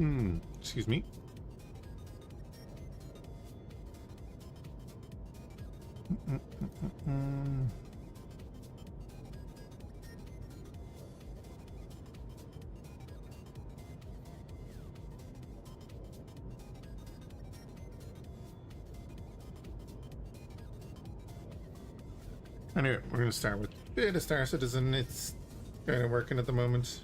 Excuse me. Anyway, we're going to start with a bit of Star Citizen. It's kind of working at the moment.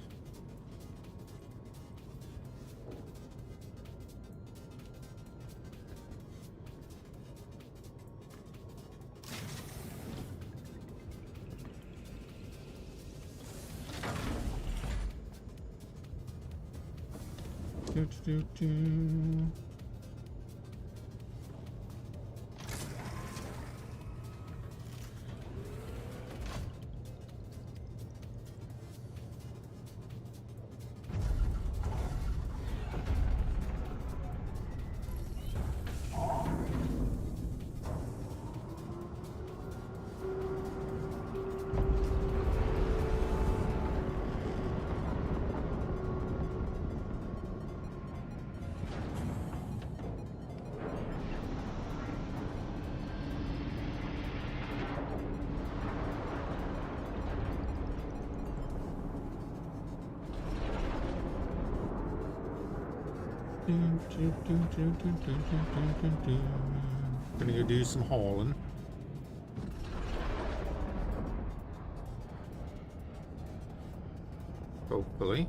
Gonna go do some hauling. Hopefully.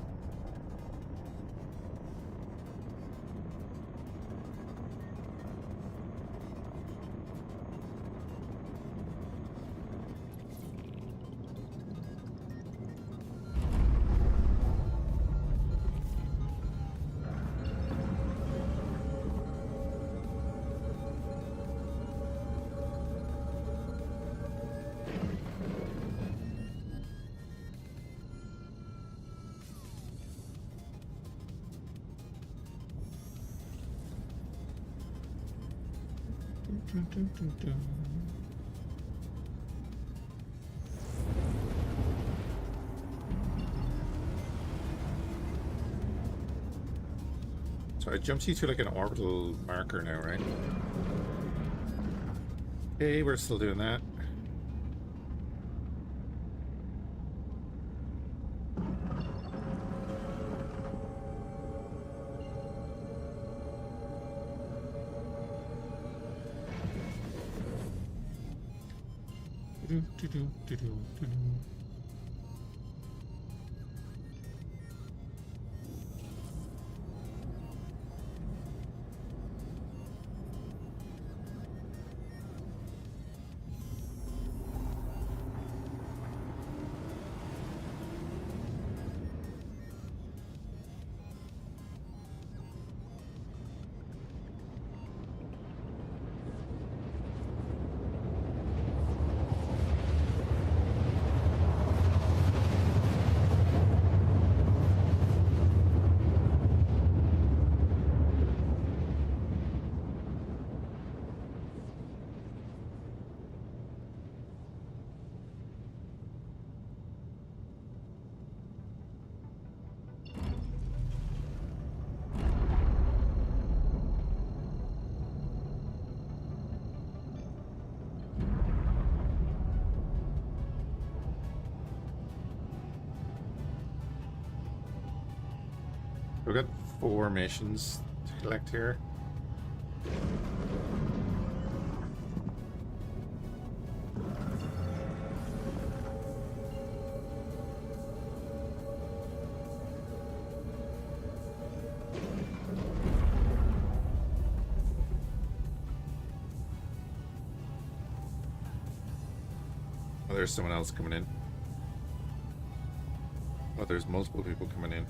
So it jumps you to like an orbital marker now, right? Okay, we're still doing that. We've got 4 missions to collect here. Oh, there's someone else coming in. Oh, there's multiple people coming in.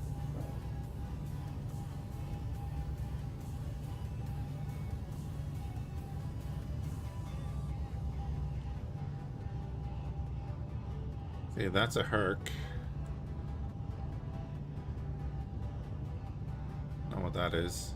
See, that's a herc. I don't know what that is.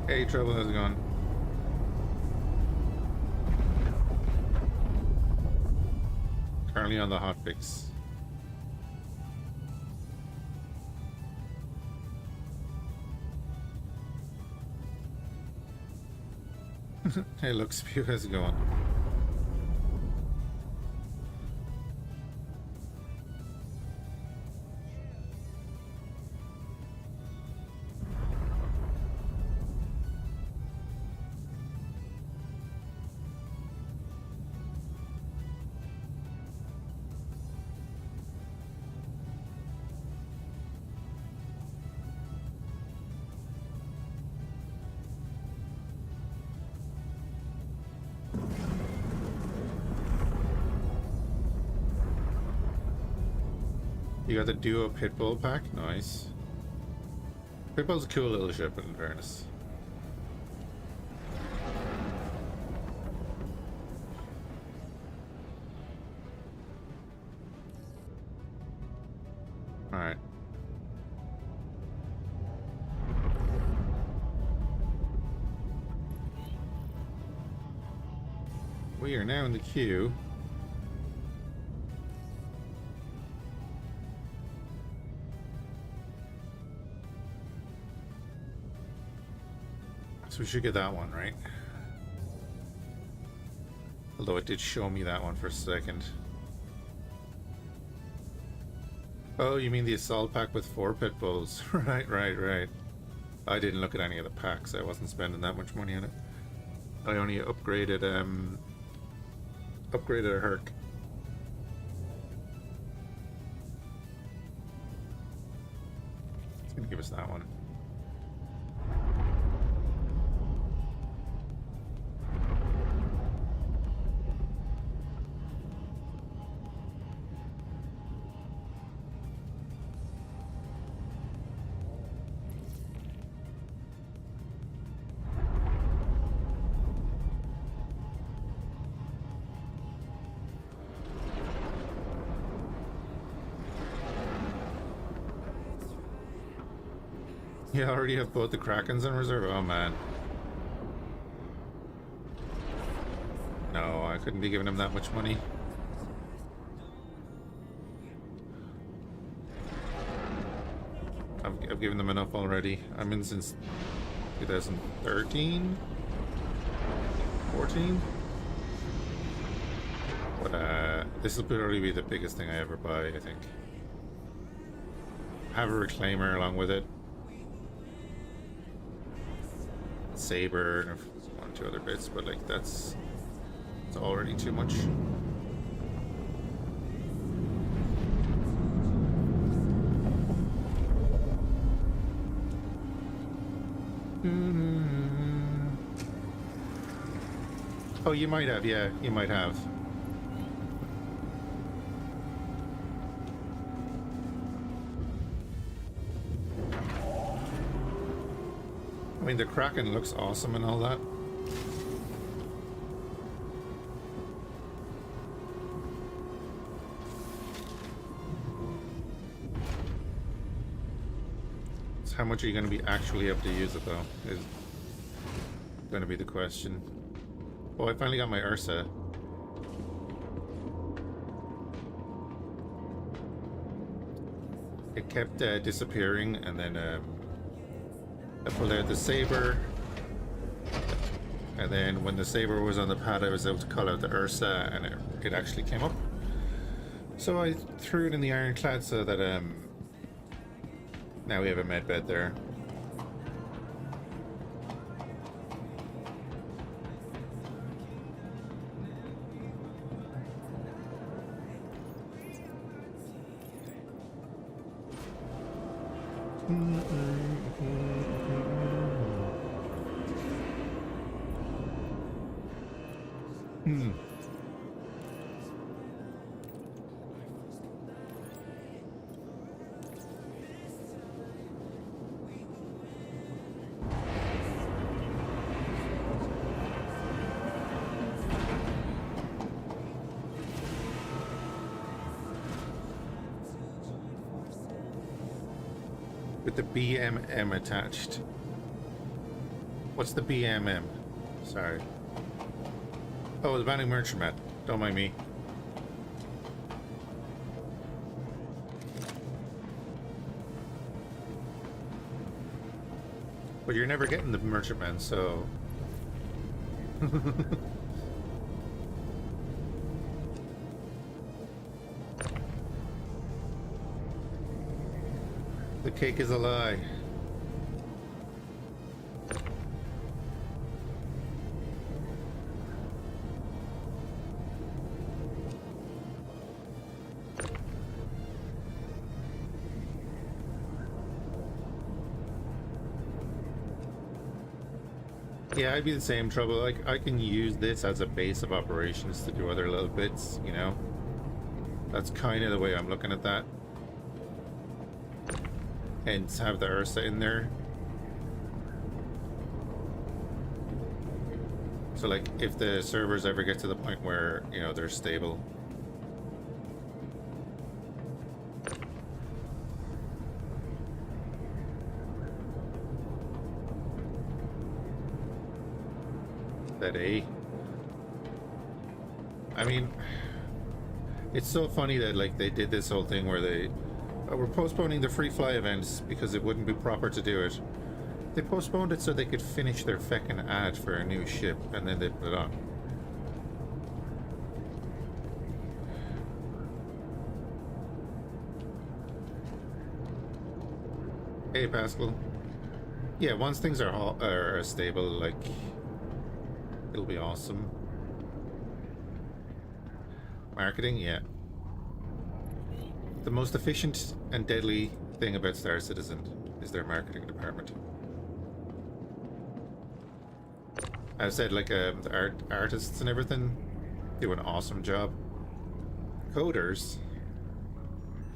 Hey, Trouble, how's it going? Currently on the hotfix. Hey, look, Spew, how's it going? You got the Duo Pitbull pack? Nice. Pitbull's a cool little ship, in fairness. Alright. We are now in the queue. So we should get that one, right? Although it did show me that one for a second. Oh, you mean the assault pack with 4 pit bulls? Right. I didn't look at any of the packs. I wasn't spending that much money on it. I only upgraded a Herc. It's gonna give us that one. You already have both the Krakens in reserve? Oh man. No, I couldn't be giving him that much money. I've given them enough already. I'm in since 2013? 14? But this will probably be the biggest thing I ever buy, I think. Have a reclaimer along with it. Saber and 1 or 2 other bits, but like it's already too much. Oh, you might have, yeah, you might have. I mean, the Kraken looks awesome and all that. So how much are you going to be actually able to use it, though, is going to be the question. Oh, I finally got my Ursa. It kept disappearing, and then I pulled out the Saber, and then when the Saber was on the pad I was able to call out the Ursa, and it actually came up. So I threw it in the Ironclad so that now we have a med bed there. With the BMM attached. What's the BMM? Sorry. Oh, the Banning Merchantman. Don't mind me. But you're never getting the Merchantman, so... The cake is a lie. Yeah, I'd be the same trouble. Like, I can use this as a base of operations to do other little bits, you know? That's kind of the way I'm looking at that. And have the Ursa in there. So, like, if the servers ever get to the point where, you know, they're stable. That A. I mean, it's so funny that, like, they did this whole thing where they... we're postponing the free fly events because it wouldn't be proper to do it. They postponed it so they could finish their feckin' ad for a new ship, and then they put it on. Hey, Pascal. Yeah, once things are stable, like, it'll be awesome. Marketing, yeah. The most efficient and deadly thing about Star Citizen is their marketing department. I've said, like, the artists and everything do an awesome job. Coders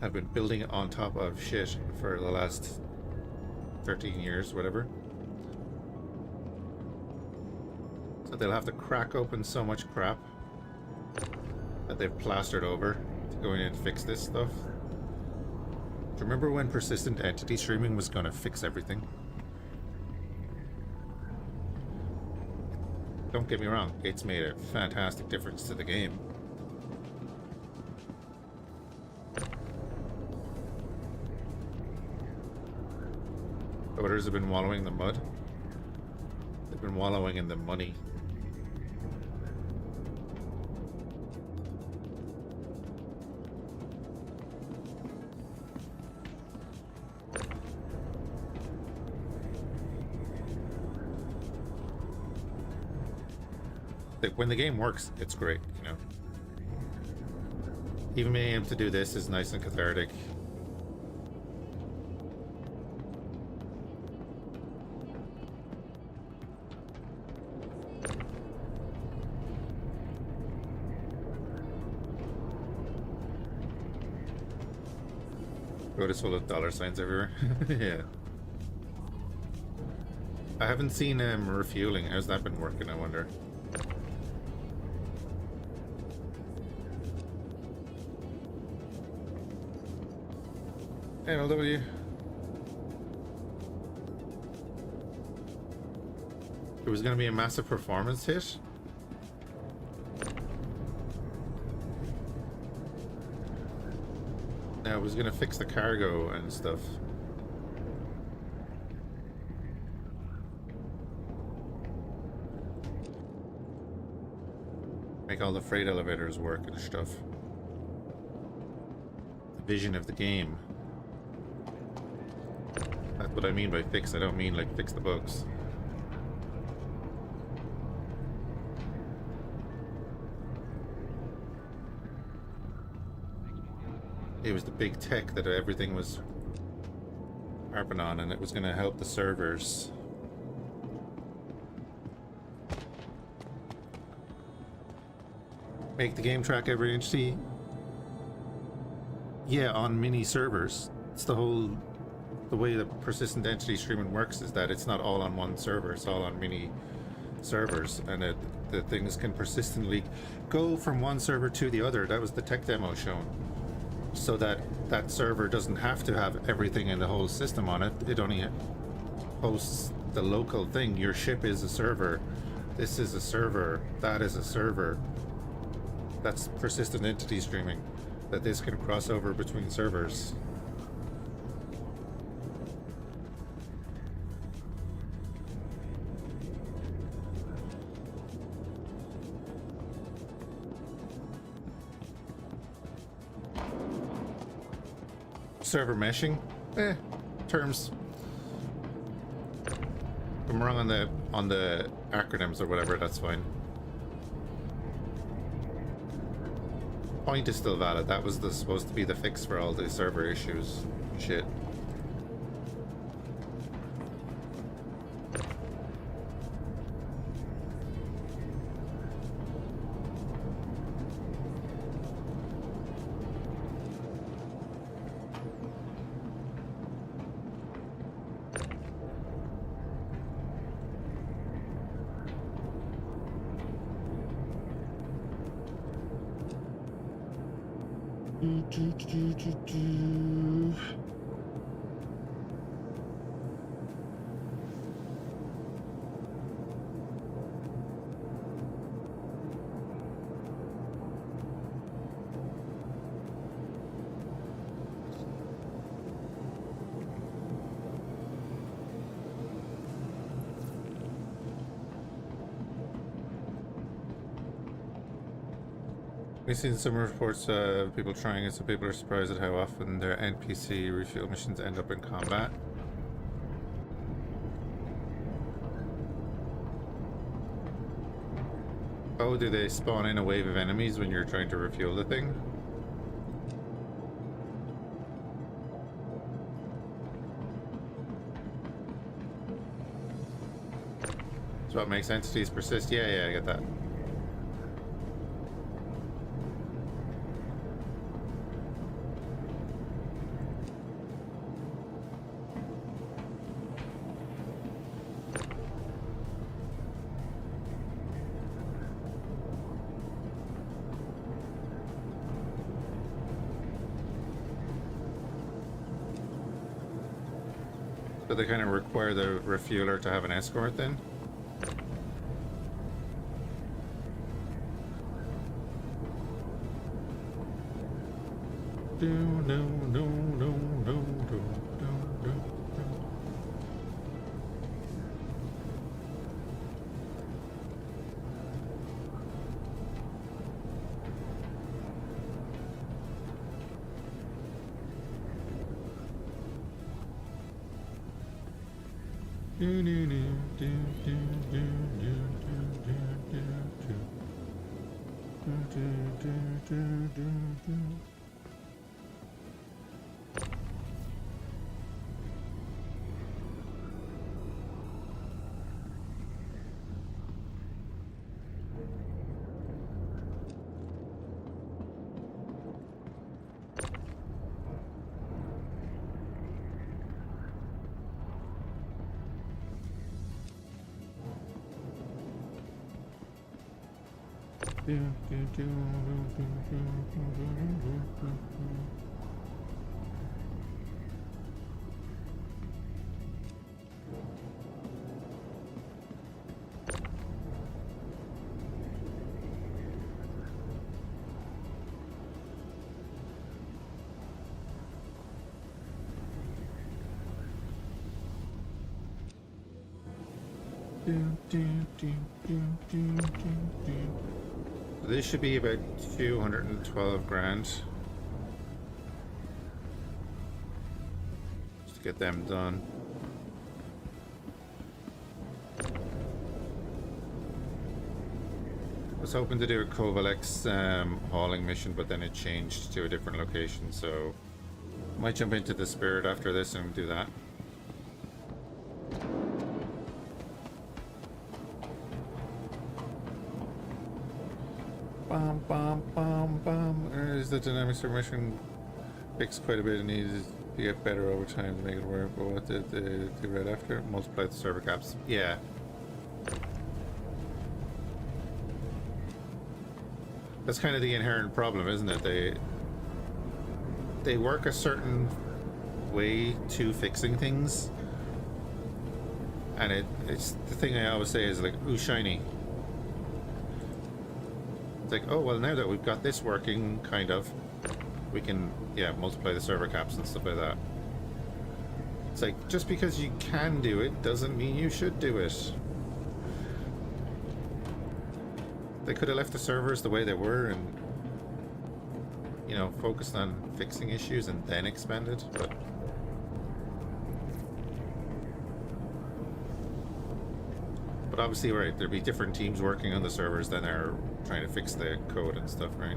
have been building on top of shit for the last 13 years, whatever. So they'll have to crack open so much crap that they've plastered over to go in and fix this stuff. Do you remember when persistent entity streaming was going to fix everything? Don't get me wrong, it's made a fantastic difference to the game. Coders have been wallowing in the mud. They've been wallowing in the money. When the game works, it's great, you know. Even being able to do this is nice and cathartic. Road is full of dollar signs everywhere. Yeah. I haven't seen refueling. How's that been working, I wonder? NLW. It was going to be a massive performance hit. Now it was going to fix the cargo and stuff. Make all the freight elevators work and stuff. The vision of the game. That's what I mean by fix. I don't mean like fix the bugs. It was the big tech that everything was harping on, and it was going to help the servers. Make the game track every entity. Yeah, on mini servers. It's the way that persistent entity streaming works is that it's not all on one server, it's all on mini servers, and the things can persistently go from one server to the other. That was the tech demo shown. So that that server doesn't have to have everything in the whole system on it. It only hosts the local thing. Your ship is a server. This is a server. That is a server. That's persistent entity streaming. That this can cross over between servers. Server meshing? Terms. If I'm wrong on the acronyms or whatever, that's fine. Point is still valid. That was supposed to be the fix for all the server issues. Shit. We've seen some reports of people trying it, so people are surprised at how often their NPC refuel missions end up in combat. Oh, do they spawn in a wave of enemies when you're trying to refuel the thing? That's what makes entities persist. Yeah, I get that. So they kind of require the refueler to have an escort then? This should be about 212 grand. Just to get them done. I was hoping to do a Kovalex hauling mission, but then it changed to a different location, so I might jump into the Spirit after this and do that. Is the dynamic submission fixed quite a bit and needs to get better over time to make it work? But what did they do right after? Multiply the server caps. Yeah. That's kind of the inherent problem, isn't it? They work a certain way to fixing things, And it's the thing I always say is like, ooh, shiny. It's like, oh, well, now that we've got this working, kind of, we can, yeah, multiply the server caps and stuff like that. It's like, just because you can do it doesn't mean you should do it. They could have left the servers the way they were and, you know, focused on fixing issues and then expanded, but... But obviously, right, there'd be different teams working on the servers than are trying to fix the code and stuff, right?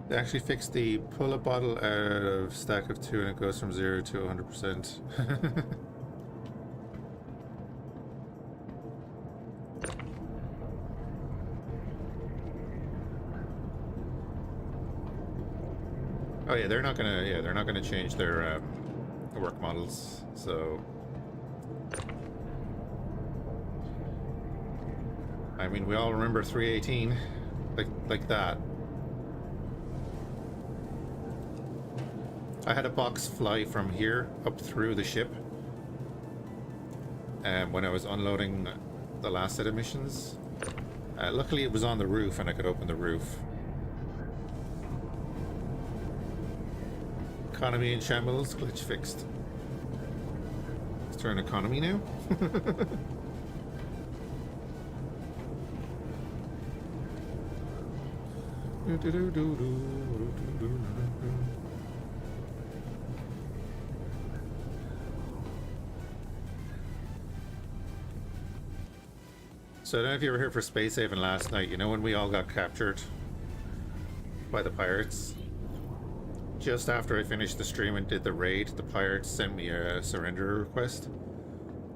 They actually fixed the pull a bottle out of stack of 2 and it goes from 0 to 100%. Oh yeah, they're not gonna change their work models. So I mean, we all remember 318 like that. I had a box fly from here up through the ship when I was unloading the last set of missions. Luckily it was on the roof and I could open the roof. Economy in shambles, glitch fixed. Let's turn economy now. So I don't know if you were here for Space Haven last night. You know when we all got captured by the pirates? Just after I finished the stream and did the raid, the pirates sent me a surrender request.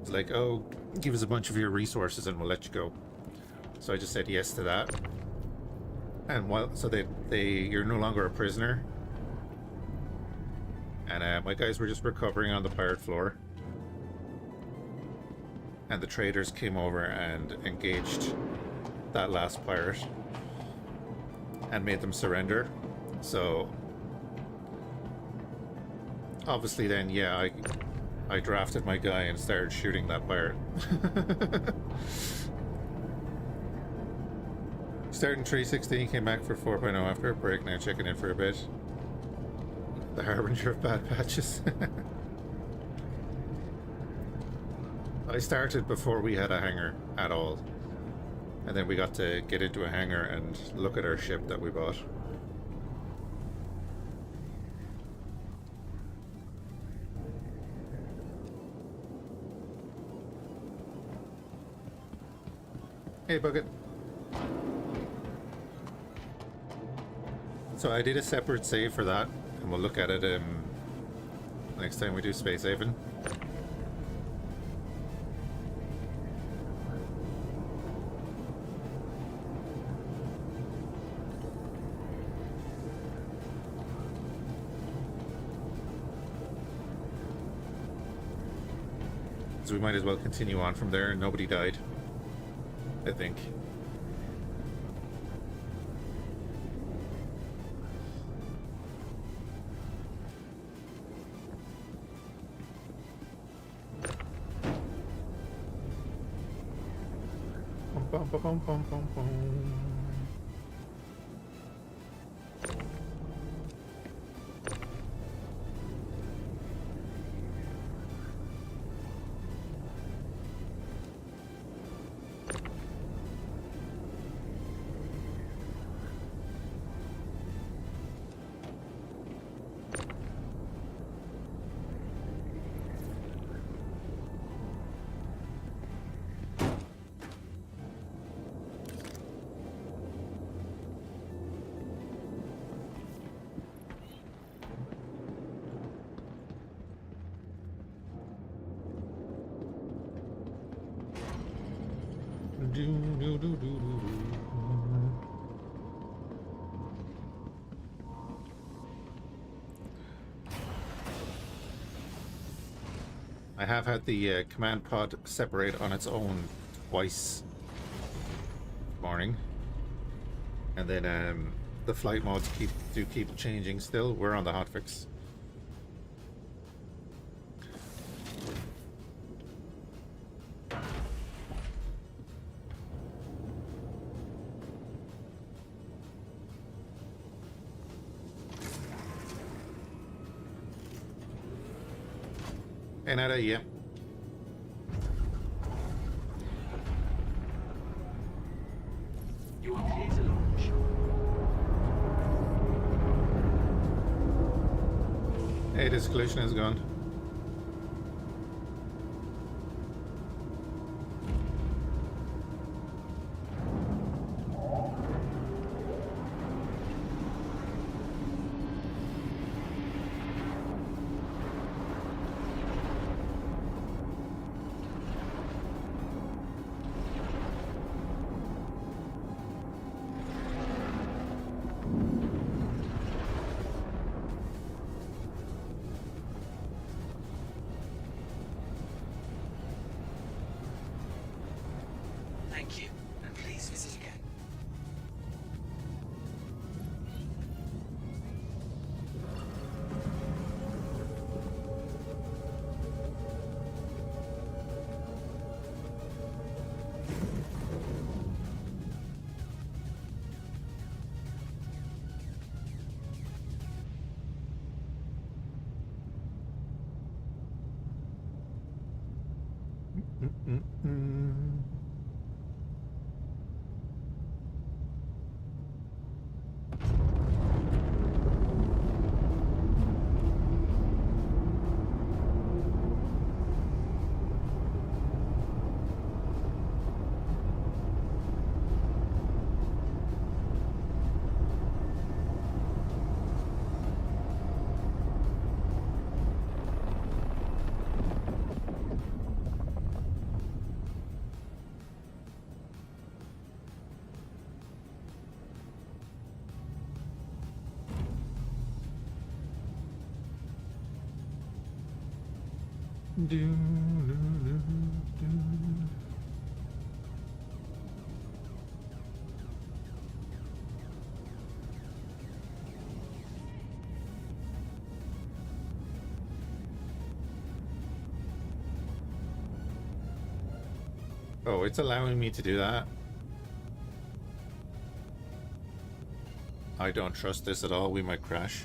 It's like, oh, give us a bunch of your resources and we'll let you go. So I just said yes to that. And so you're no longer a prisoner. And my guys were just recovering on the pirate floor. And the traders came over and engaged that last pirate and made them surrender. So obviously then, yeah, I drafted my guy and started shooting that pirate. Starting 316, came back for 4.0 after a break, now checking in for a bit. The harbinger of bad patches. I started before we had a hangar at all. And then we got to get into a hangar and look at our ship that we bought. Hey, Bucket. So I did a separate save for that, and we'll look at it next time we do Space Haven. So we might as well continue on from there, and nobody died, I think. Bum, bum, bum, bum, bum, bum. I have had the command pod separate on its own twice this morning. And then the flight modes keep changing still. We're on the hotfix. Hey, Nada, yeah. You are clear to launch. Hey, this collision is gone. Thank you, and please visit again. Oh, it's allowing me to do that. I don't trust this at all. We might crash.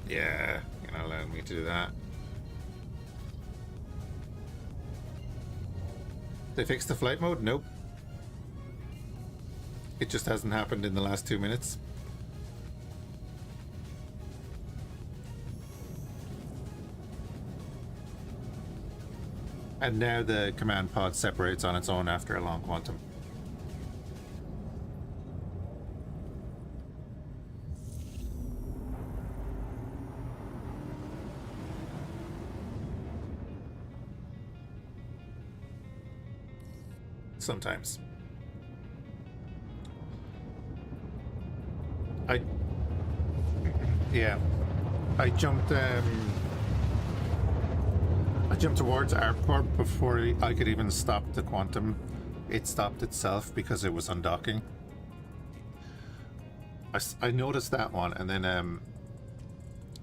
Yeah, you're not allowing me to do that. They fixed the flight mode? Nope. It just hasn't happened in the last 2 minutes. And now the command pod separates on its own after a long quantum. Sometimes. Yeah. I jumped towards airport before I could even stop the quantum. It stopped itself because it was undocking. I noticed that one, and then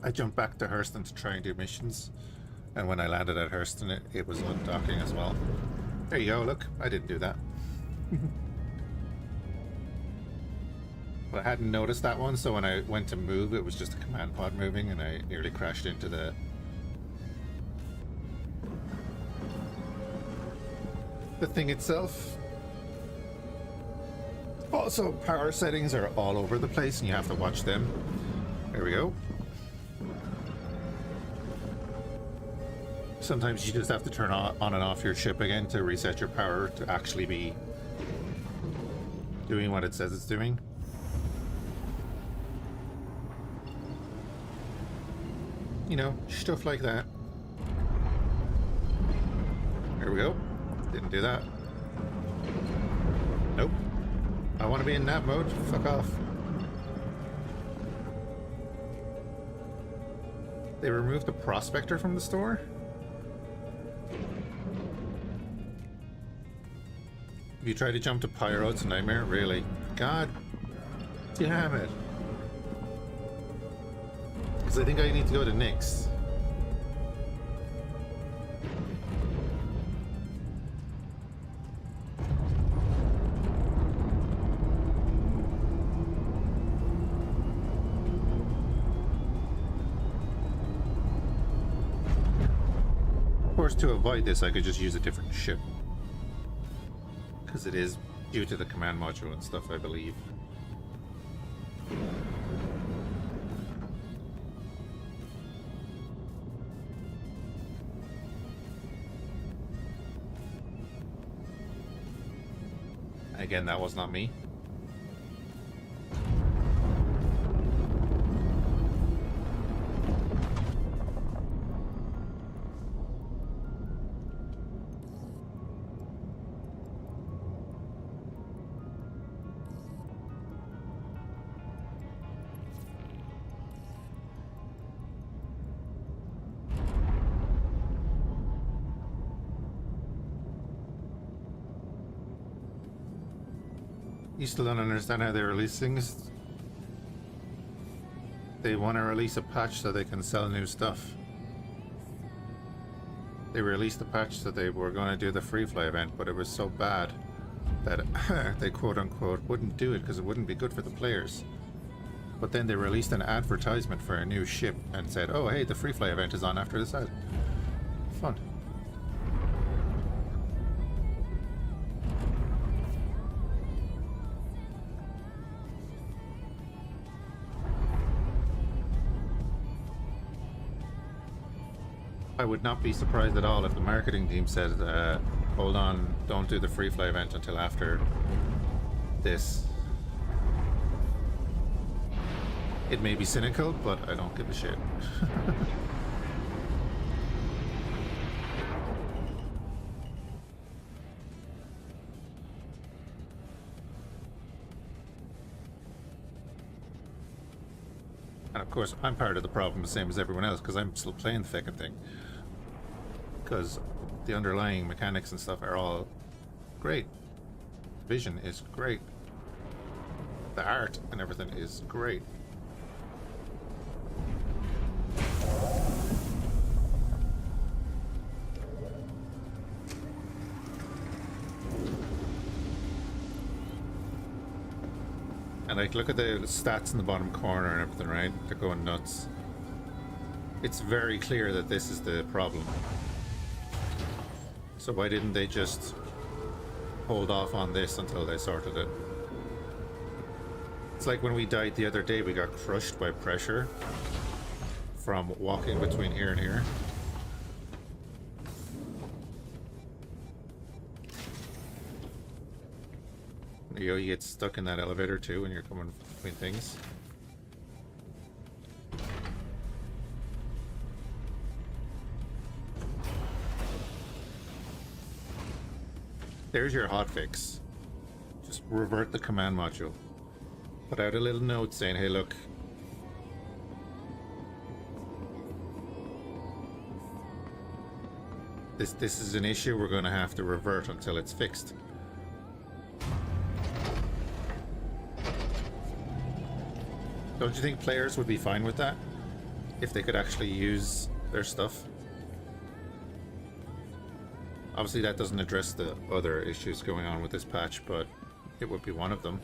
I jumped back to Hurston to try and do missions, and when I landed at Hurston it was undocking as well. There you go, look, I didn't do that. Well, I hadn't noticed that one, so when I went to move it was just a command pod moving, and I nearly crashed into the thing itself. Also, power settings are all over the place and you have to watch them. There we go. Sometimes you just have to turn on and off your ship again to reset your power to actually be doing what it says it's doing. You know, stuff like that. There we go. Didn't do that. Nope. I want to be in nav mode. Fuck off. They removed the Prospector from the store? If you try to jump to Pyro, it's a nightmare? Really? God damn it. Because I think I need to go to Nyx. Of course, to avoid this, I could just use a different ship. Because it is due to the command module and stuff, I believe. Again, that was not me. You still don't understand how they release things? They want to release a patch so they can sell new stuff. They released the patch so they were going to do the free fly event, but it was so bad that they quote-unquote wouldn't do it because it wouldn't be good for the players. But then they released an advertisement for a new ship and said, oh hey, the free fly event is on after this ad. Fun. I would not be surprised at all if the marketing team said, hold on, don't do the free fly event until after this. It may be cynical, but I don't give a shit. And of course, I'm part of the problem, the same as everyone else, because I'm still playing the fucking thing. Because the underlying mechanics and stuff are all great. Vision is great. The art and everything is great. And like, look at the stats in the bottom corner and everything, right? They're going nuts. It's very clear that this is the problem. So why didn't they just hold off on this until they sorted it? It's like when we died the other day, we got crushed by pressure from walking between here and here. You get stuck in that elevator too when you're coming between things. There's your hotfix. Just revert the command module. Put out a little note saying, hey look, this is an issue we're going to have to revert until it's fixed. Don't you think players would be fine with that? If they could actually use their stuff? Obviously that doesn't address the other issues going on with this patch, but it would be one of them.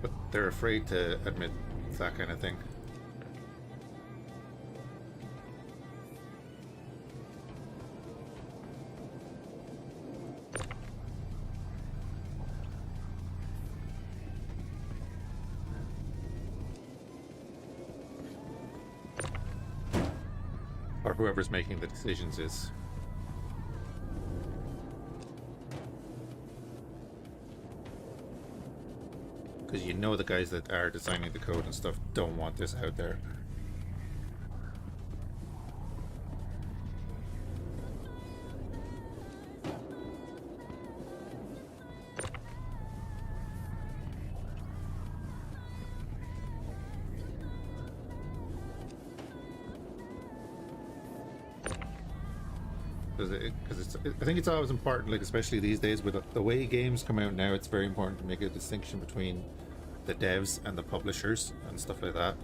But they're afraid to admit that kind of thing. Or whoever's making the decisions is. Because you know the guys that are designing the code and stuff don't want this out there. Because I think it's always important, like especially these days with the way games come out now, it's very important to make a distinction between the devs and the publishers and stuff like that.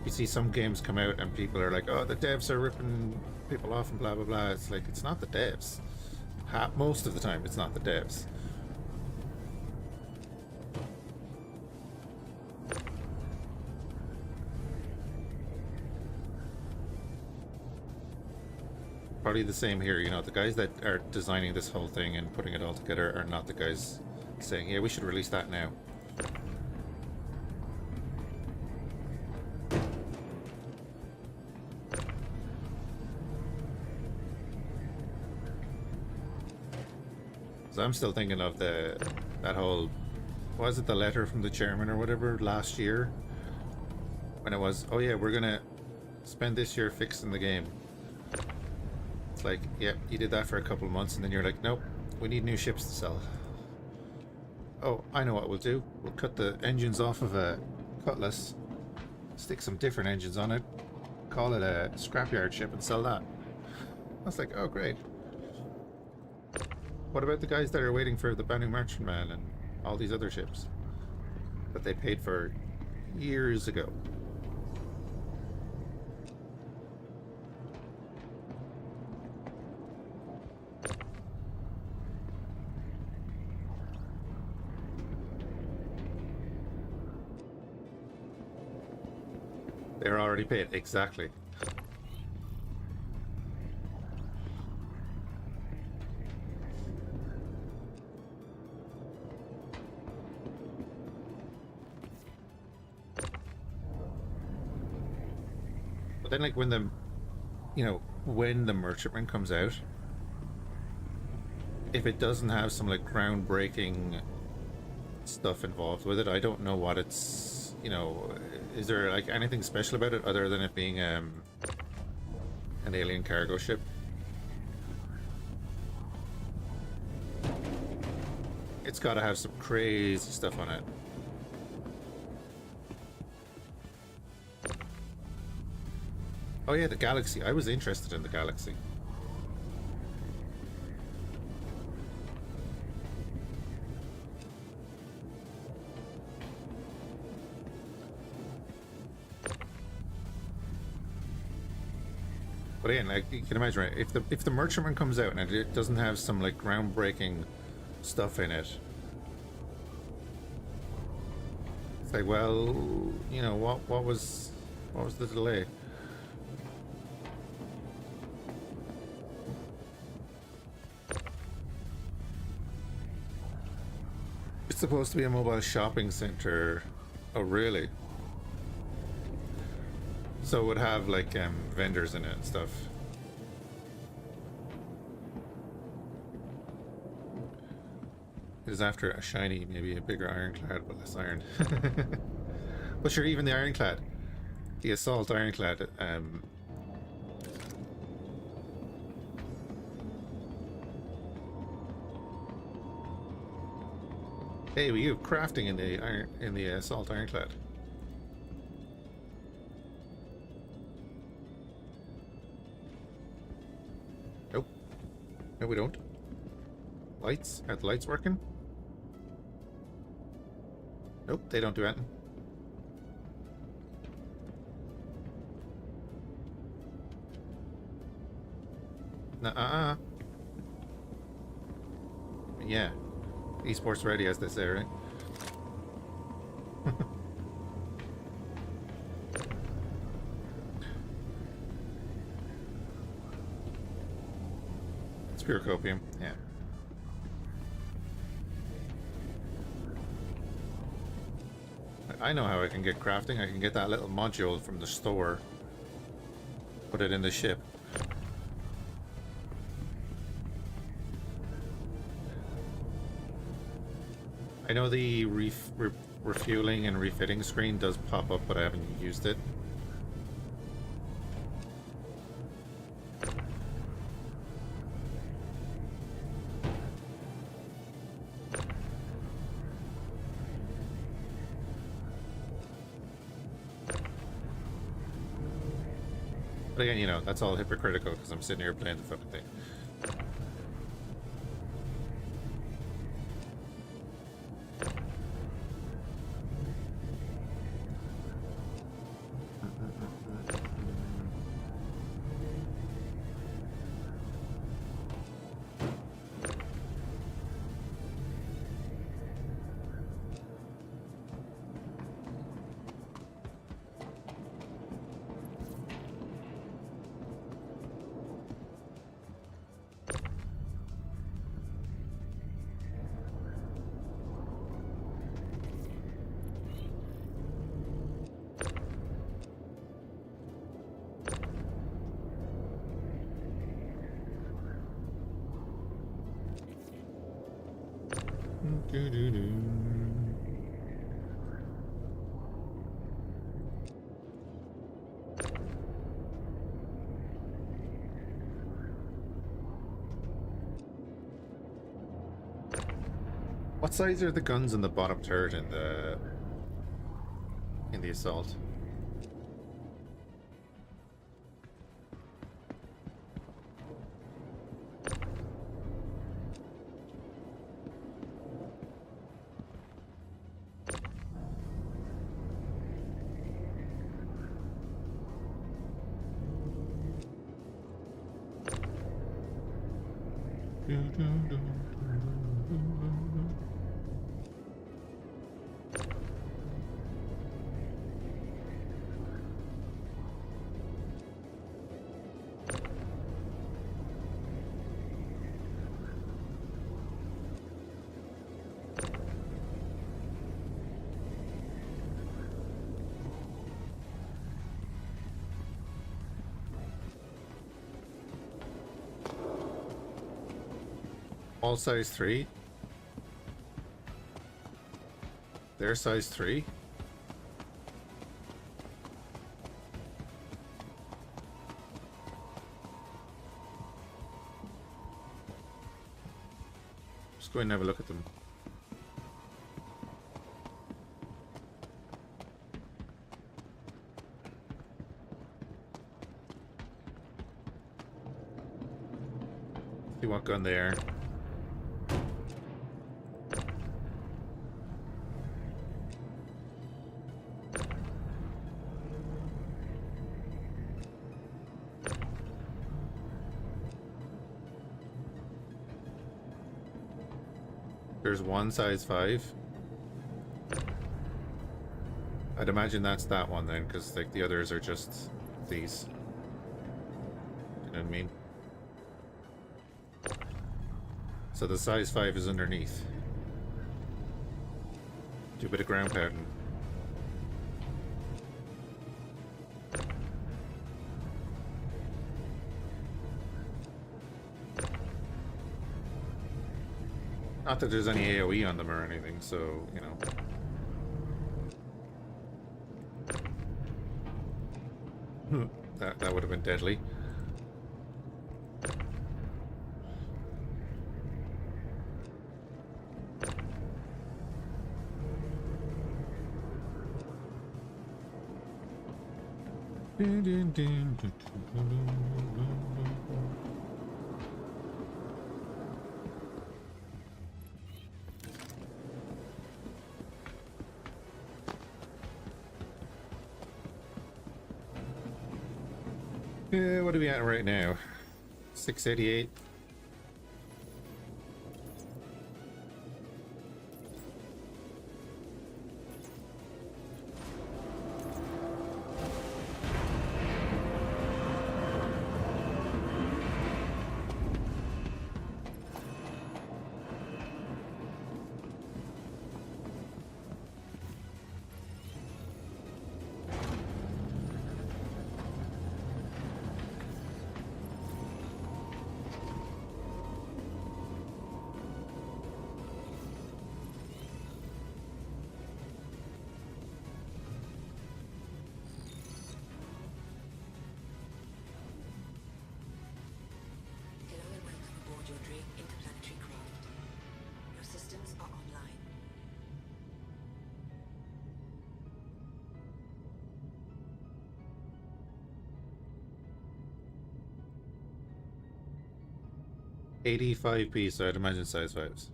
You see some games come out and people are like, oh, the devs are ripping people off and blah blah blah. It's like, it's not the devs. Most of the time it's not the devs. Probably the same here, you know, the guys that are designing this whole thing and putting it all together are not the guys saying, yeah, we should release that now. So I'm still thinking of that whole, was it the letter from the chairman or whatever last year? When it was, oh yeah, we're gonna spend this year fixing the game. It's like, yeah, you did that for a couple of months and then you're like, nope, we need new ships to sell. Oh, I know what we'll do. We'll cut the engines off of a Cutlass, stick some different engines on it, call it a scrapyard ship and sell that. I was like, oh great. What about the guys that are waiting for the Bounding Merchantman and all these other ships that they paid for years ago? They're already paid, exactly. But then, like, when the, you know, when the Merchantman comes out, if it doesn't have some like groundbreaking stuff involved with it, I don't know what it's, you know, is there like anything special about it other than it being an alien cargo ship? It's got to have some crazy stuff on it. Oh yeah, the Galaxy. I was interested in the Galaxy. But again, like you can imagine, right? If the Merchantman comes out and it doesn't have some like groundbreaking stuff in it, it's like, well, you know, what was the delay? It's supposed to be a mobile shopping center. Oh, really? So it would have like vendors in it and stuff. It is after a shiny, maybe a bigger ironclad, but less iron. But sure, even the ironclad, the assault ironclad, hey, we have crafting in the assault ironclad. Nope. No, we don't. Lights? Are the lights working? Nope, they don't do anything. Nuh-uh. Yeah. Esports ready, as they say, right? It's pure copium, yeah. I know how I can get crafting. I can get that little module from the store, put it in the ship. I know the refueling and refitting screen does pop up, but I haven't used it. But again, you know, that's all hypocritical because I'm sitting here playing the fucking thing. What size are the guns in the bottom turret in the assault? All size 3? They're size 3? Just go and have a look at them. See what gun they are. There's one size 5. I'd imagine that's that one then, because like the others are just these. You know what I mean? So the size 5 is underneath. Do a bit of ground pounding. Not that there's any AoE on them or anything, so, you know. That would have been deadly. What are we at right now? 688. 85p, so I'd imagine size 5s.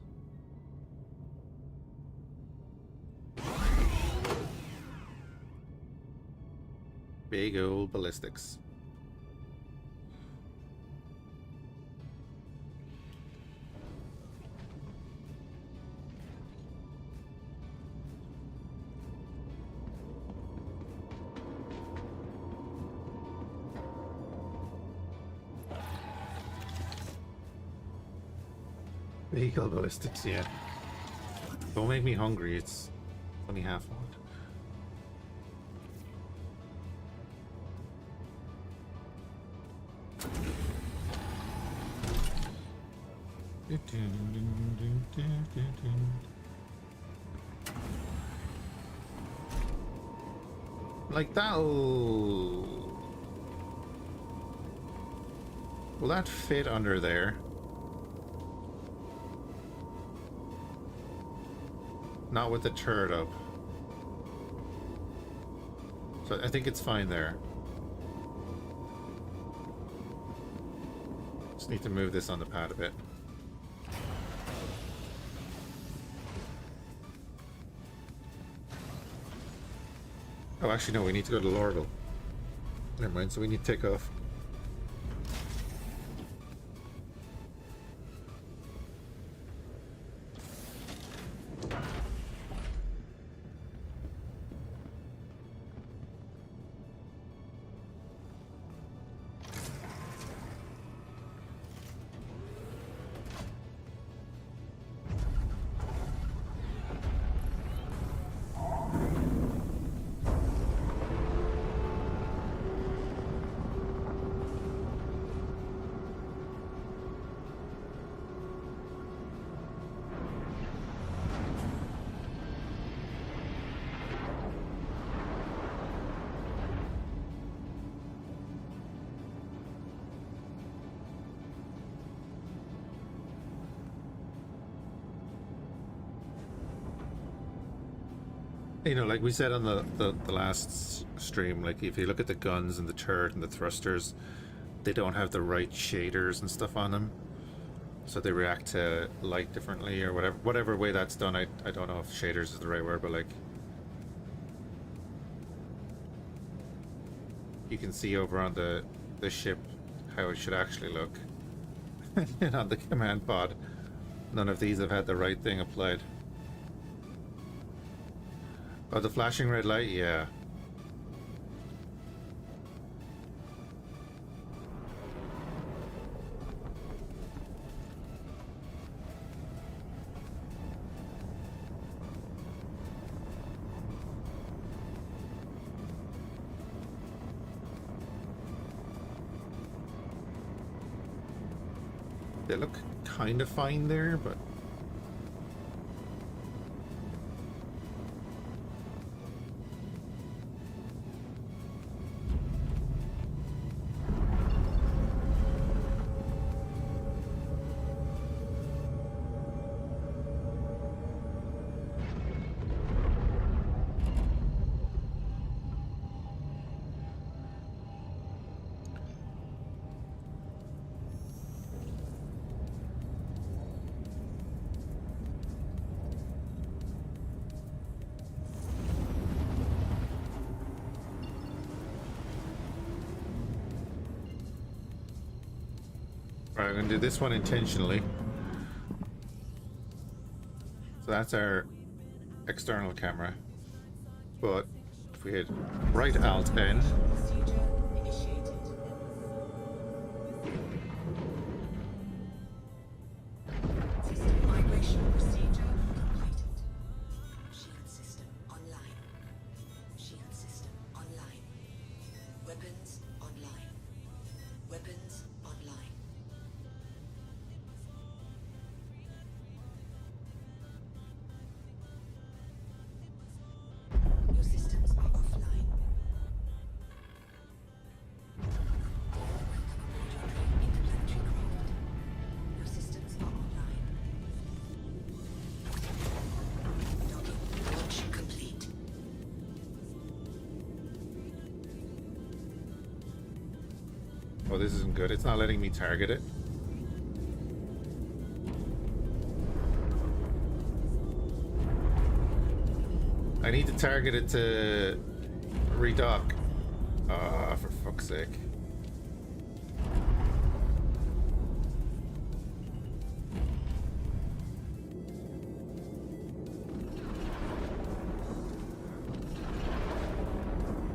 Big old ballistics. Vehicle ballistics, yeah. Don't make me hungry, it's only half one. Like that'll... Will that fit under there? Not with the turret up. So I think it's fine there. Just need to move this on the pad a bit. Oh, actually no, we need to go to Lorville. Never mind, so we need to take off. You know, like we said on the last stream, like if you look at the guns and the turret and the thrusters, they don't have the right shaders and stuff on them. So they react to light differently or whatever way that's done. I don't know if shaders is the right word, but like you can see over on the ship how it should actually look. And on the command pod, none of these have had the right thing applied. Oh, the flashing red light? Yeah. They look kind of fine there, but... Right, I'm going to do this one intentionally. So that's our external camera. But if we hit right Alt N, oh, this isn't good. It's not letting me target it. I need to target it to redock. Ah, for fuck's sake.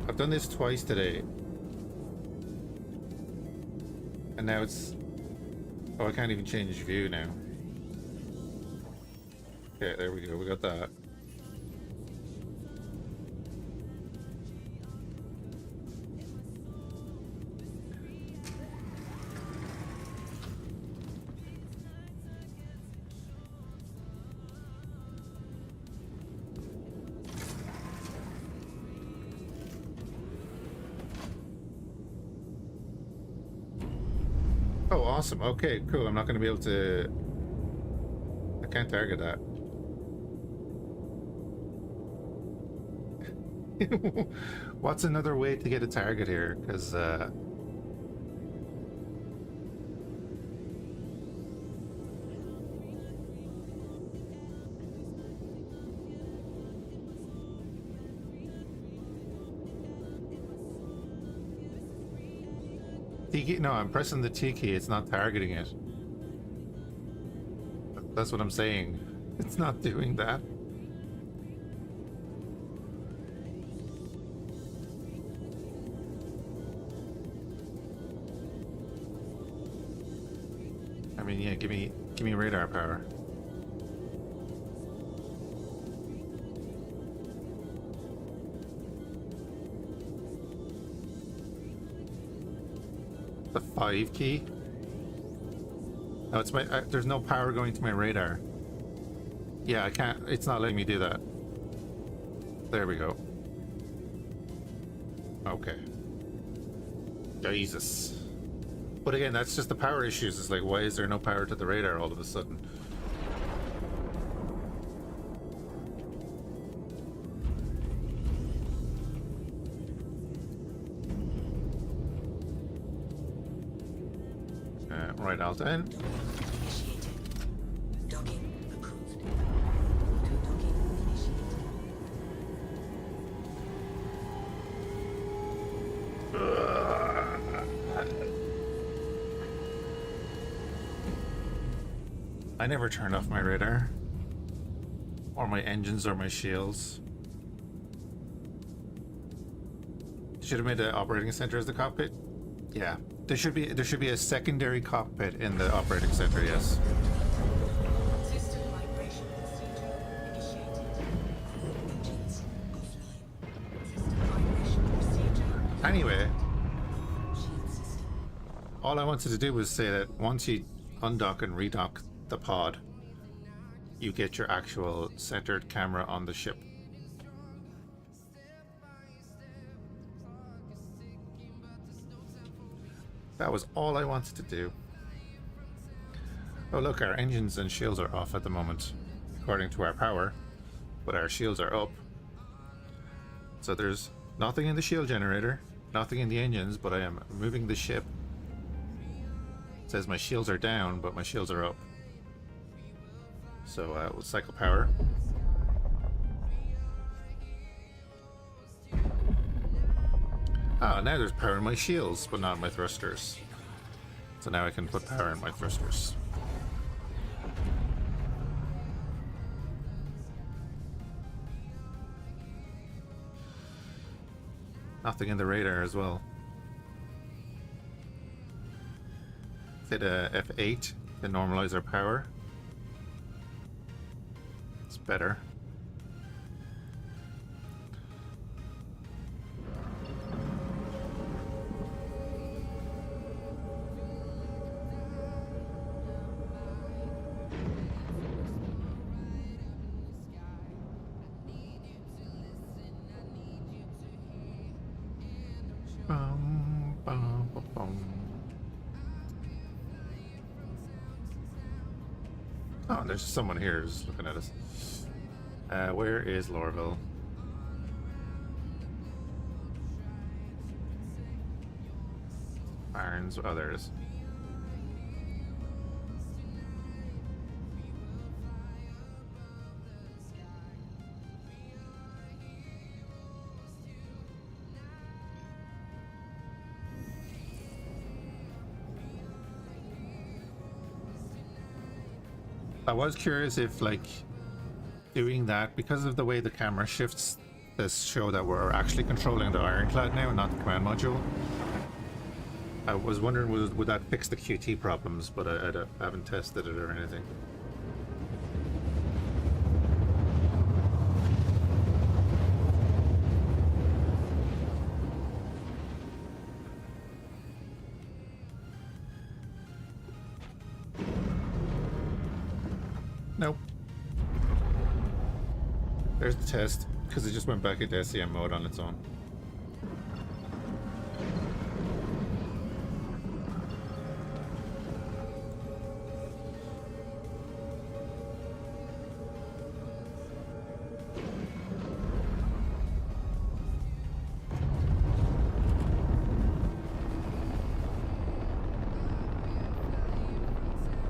I've done this twice today. And now it's... Oh, I can't even change view now. Okay, there we go. We got that. Oh, awesome. Okay, cool. I'm not going to be able to... I can't target that. What's another way to get a target here? Because, T key? No, I'm pressing the T key. It's not targeting it. That's what I'm saying. It's not doing that. I mean, yeah, give me radar power. The 5 key? No, it's my... there's no power going to my radar. Yeah, I can't... It's not letting me do that. There we go. Okay. Jesus. But again, that's just the power issues. It's like, why is there no power to the radar all of a sudden? Right, Alt N. Initiated. Docking approved. Docking initiated. I never turn off my radar. Or my engines or my shields. Should have made the operating center as the cockpit? Yeah. There should be a secondary cockpit in the operating center, yes. System migration procedure initiated. Engines offline. System migration procedure. Anyway, Shield system. all I wanted to do was say that once you undock and redock the pod, you get your actual centered camera on the ship. That was all I wanted to do. Oh look, our engines and shields are off at the moment, according to our power, but our shields are up. So there's nothing in the shield generator, nothing in the engines, but I am moving the ship. It says my shields are down, but my shields are up. So we'll cycle power. Ah, now there's power in my shields, but not in my thrusters. So now I can put power in my thrusters. Nothing in the radar as well. Hit F8 to normalize our power. It's better. Oh, there's someone here who's looking at us. Where is Lorville? Barnes, oh, there it is. I was curious if, like, doing that, because of the way the camera shifts, this show that we're actually controlling the Ironclad now, not the command module. I was wondering, would that fix the QT problems, but I haven't tested it or anything. Nope. There's the test, because it just went back into SEM mode on its own.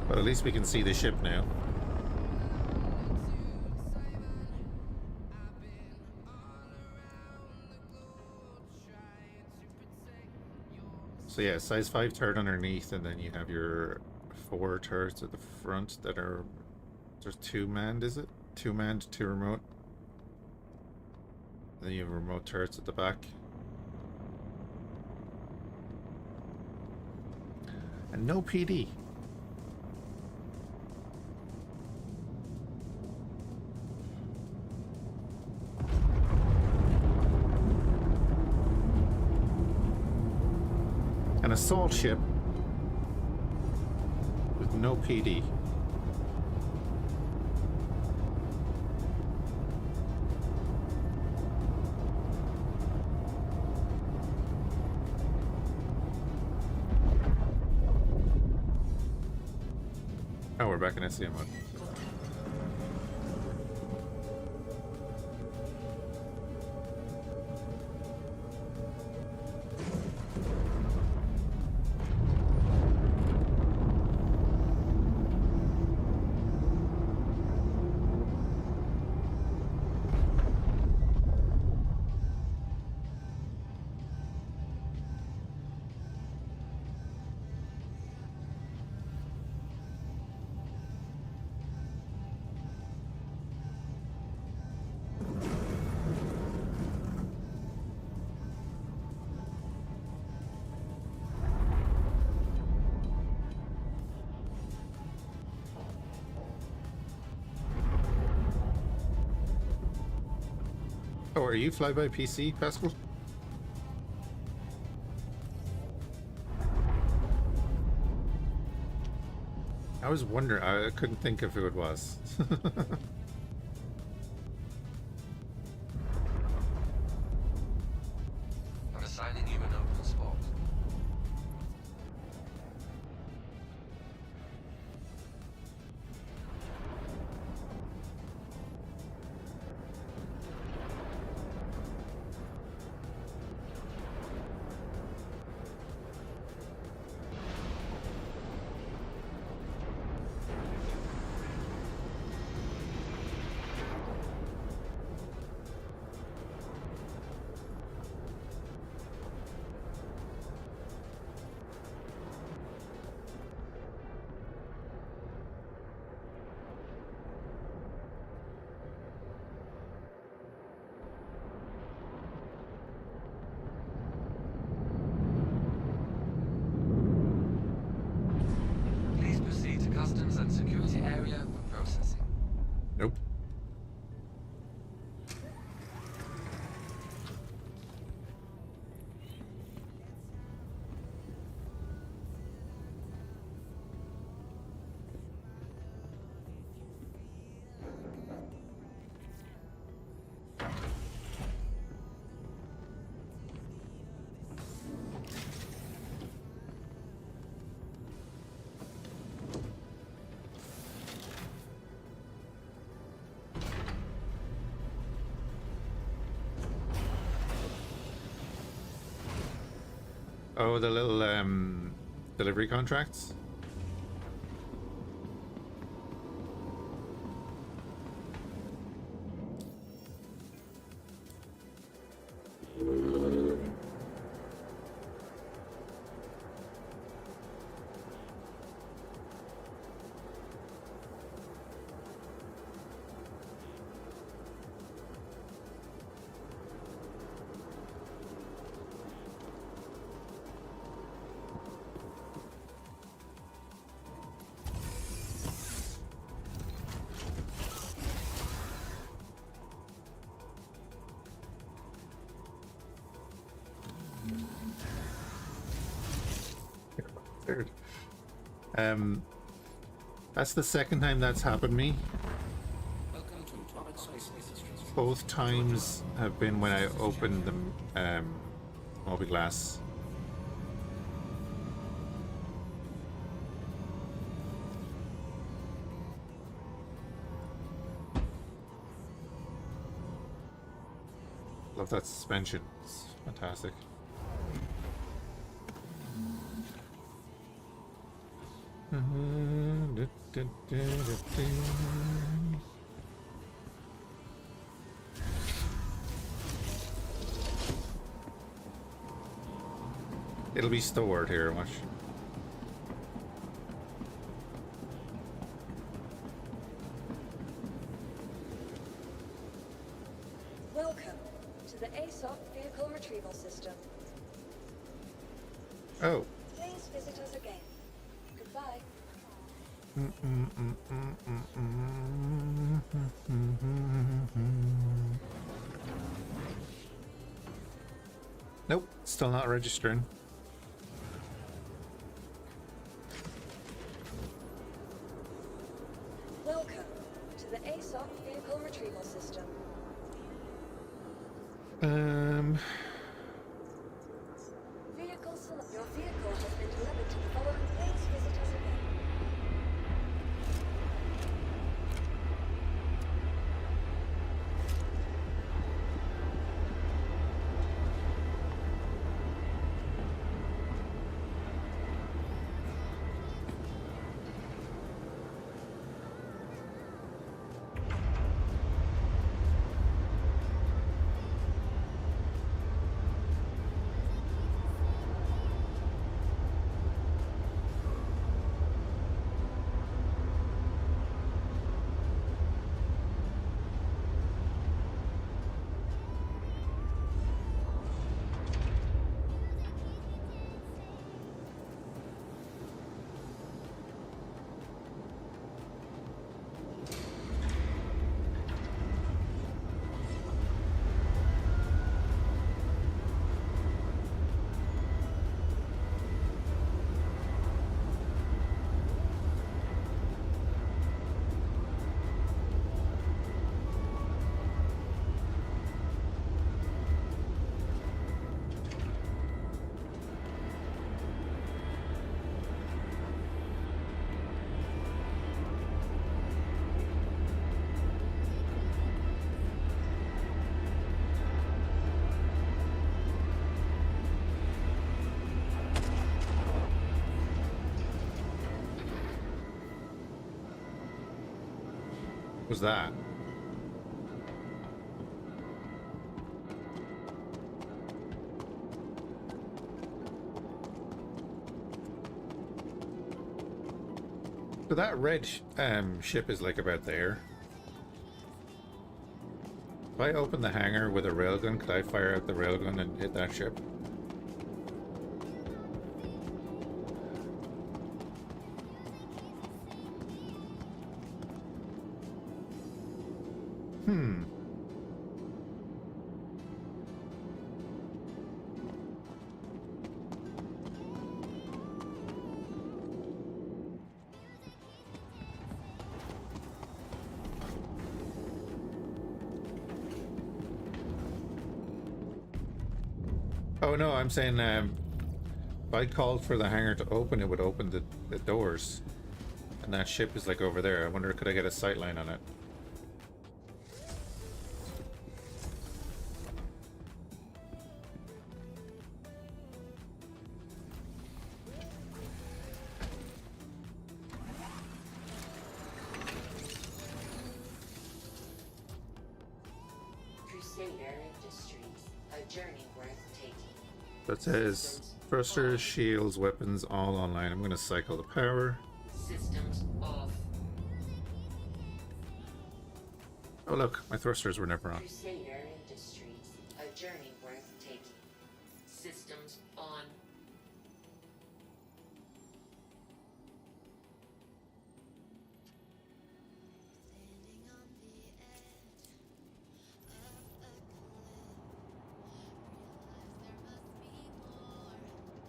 But at least we can see the ship now. So yeah, size 5 turret underneath, and then you have your 4 turrets at the front that are... There's 2 manned, is it? 2 manned, 2 remote. Then you have remote turrets at the back. And no PD. An assault ship with no PD. Oh, we're back in SEM mode. Oh, are you flyby PC, Pascal? I was wondering, I couldn't think of who it was. I'm assigning you an open spot. Please proceed to customs and security area for processing. Nope. Oh, the little delivery contracts? That's the second time that's happened me. Both times have been when I opened the Moby Glass. Love that suspension. It's fantastic. It'll be stored here, watch. Welcome to the ASOC Vehicle Retrieval System. Oh. Please visit us again. Goodbye. Nope, still not registering. Welcome to the ASOC Vehicle Retrieval System. Your vehicle has been delivered to the following. Please visit us again. Was that? So that red ship is like about there. If I open the hangar with a railgun, could I fire out the railgun and hit that ship? Oh no, I'm saying if I called for the hangar to open, it would open the doors. And that ship is like over there. I wonder, could I get a sightline on it? That says thrusters, shields, weapons, all online. I'm gonna cycle the power. Systems off. Oh look, my thrusters were never on. Crusader Industries. A journey worth taking. Systems on.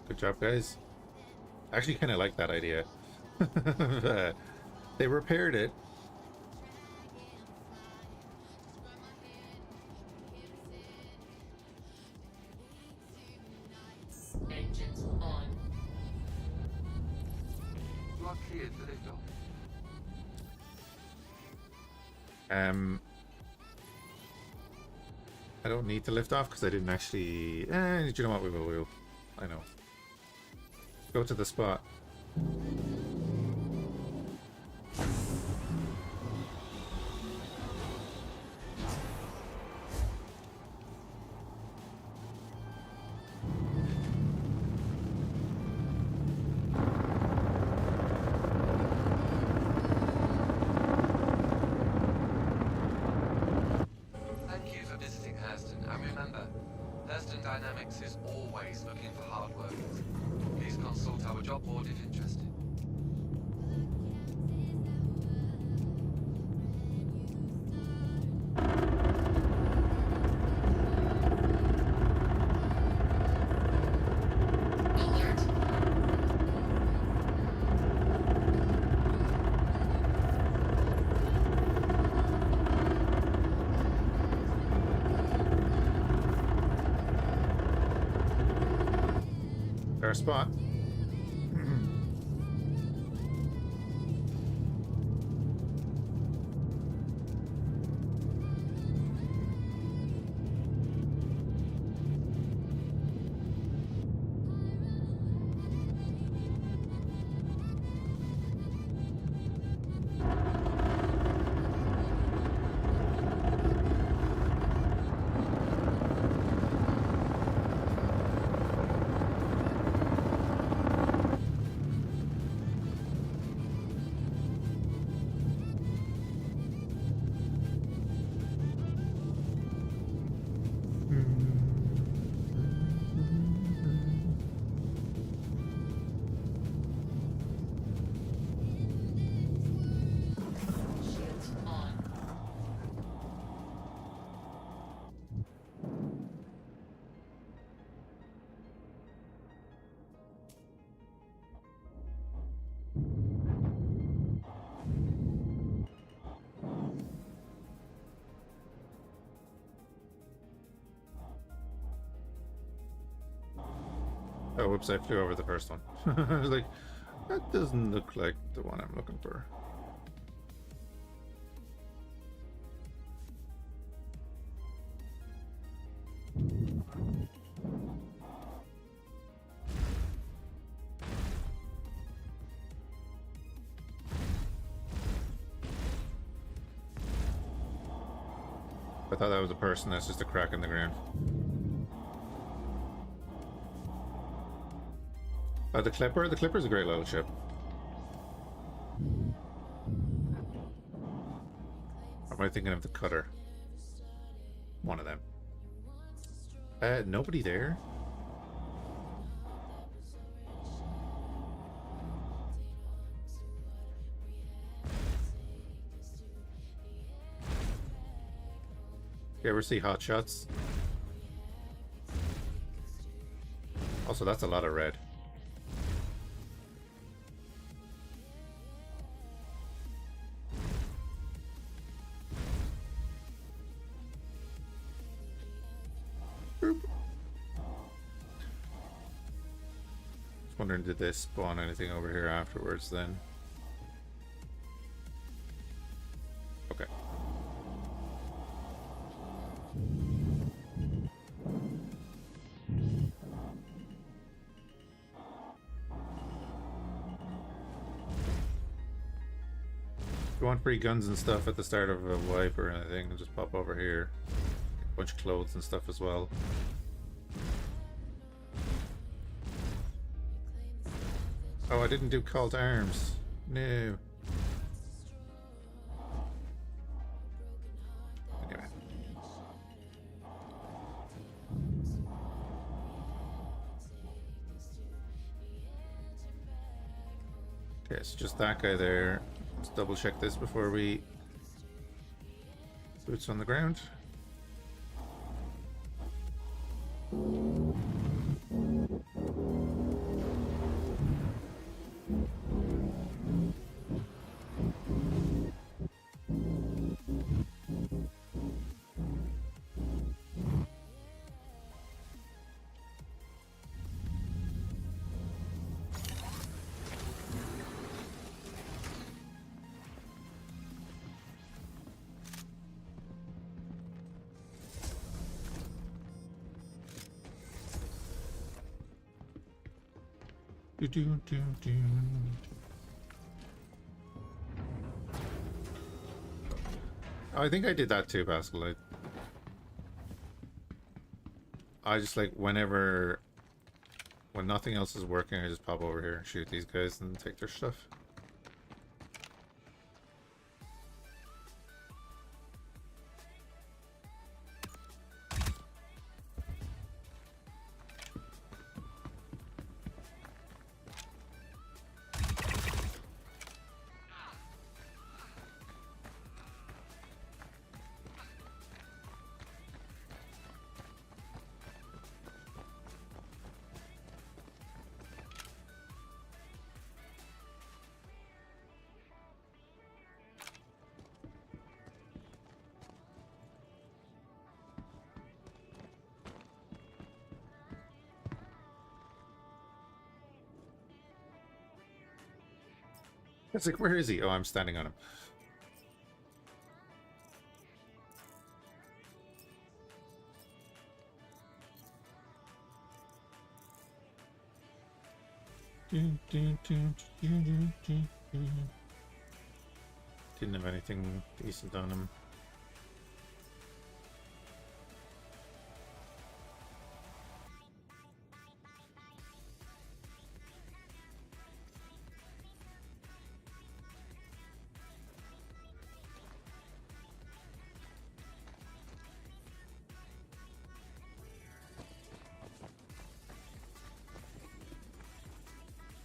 Good job, guys. I actually kind of like that idea. They repaired it. Engines on. You are cleared for liftoff. I don't need to lift off because I didn't actually. Do you know what? We will. I know. Go to the spot. Thank you for visiting Hurston, and remember, Hurston Dynamics is always looking for hard workers. Please consult our job board if interested. Alert. Our spot. Shields on. Oh, whoops, I flew over the first one. I was like, that doesn't look like the one I'm looking for. I thought that was a person, that's just a crack in the ground. The Clipper? The Clipper's a great little ship. Or am I thinking of the Cutter? One of them. Nobody there? You ever see Hot Shots? Also, that's a lot of red. Boop. Just wondering, did they spawn anything over here afterwards then? Okay. If you want free guns and stuff at the start of a wipe or anything, just pop over here. A bunch of clothes and stuff as well. Oh, I didn't do call to arms. No. Anyway. Okay, so just that guy there. Let's double check this before we boots on the ground. Do, do, do, do. Oh, I think I did that too, Pascal. I just like when nothing else is working, I just pop over here and shoot these guys and take their stuff. It's like, where is he? Oh, I'm standing on him. Didn't have anything decent on him.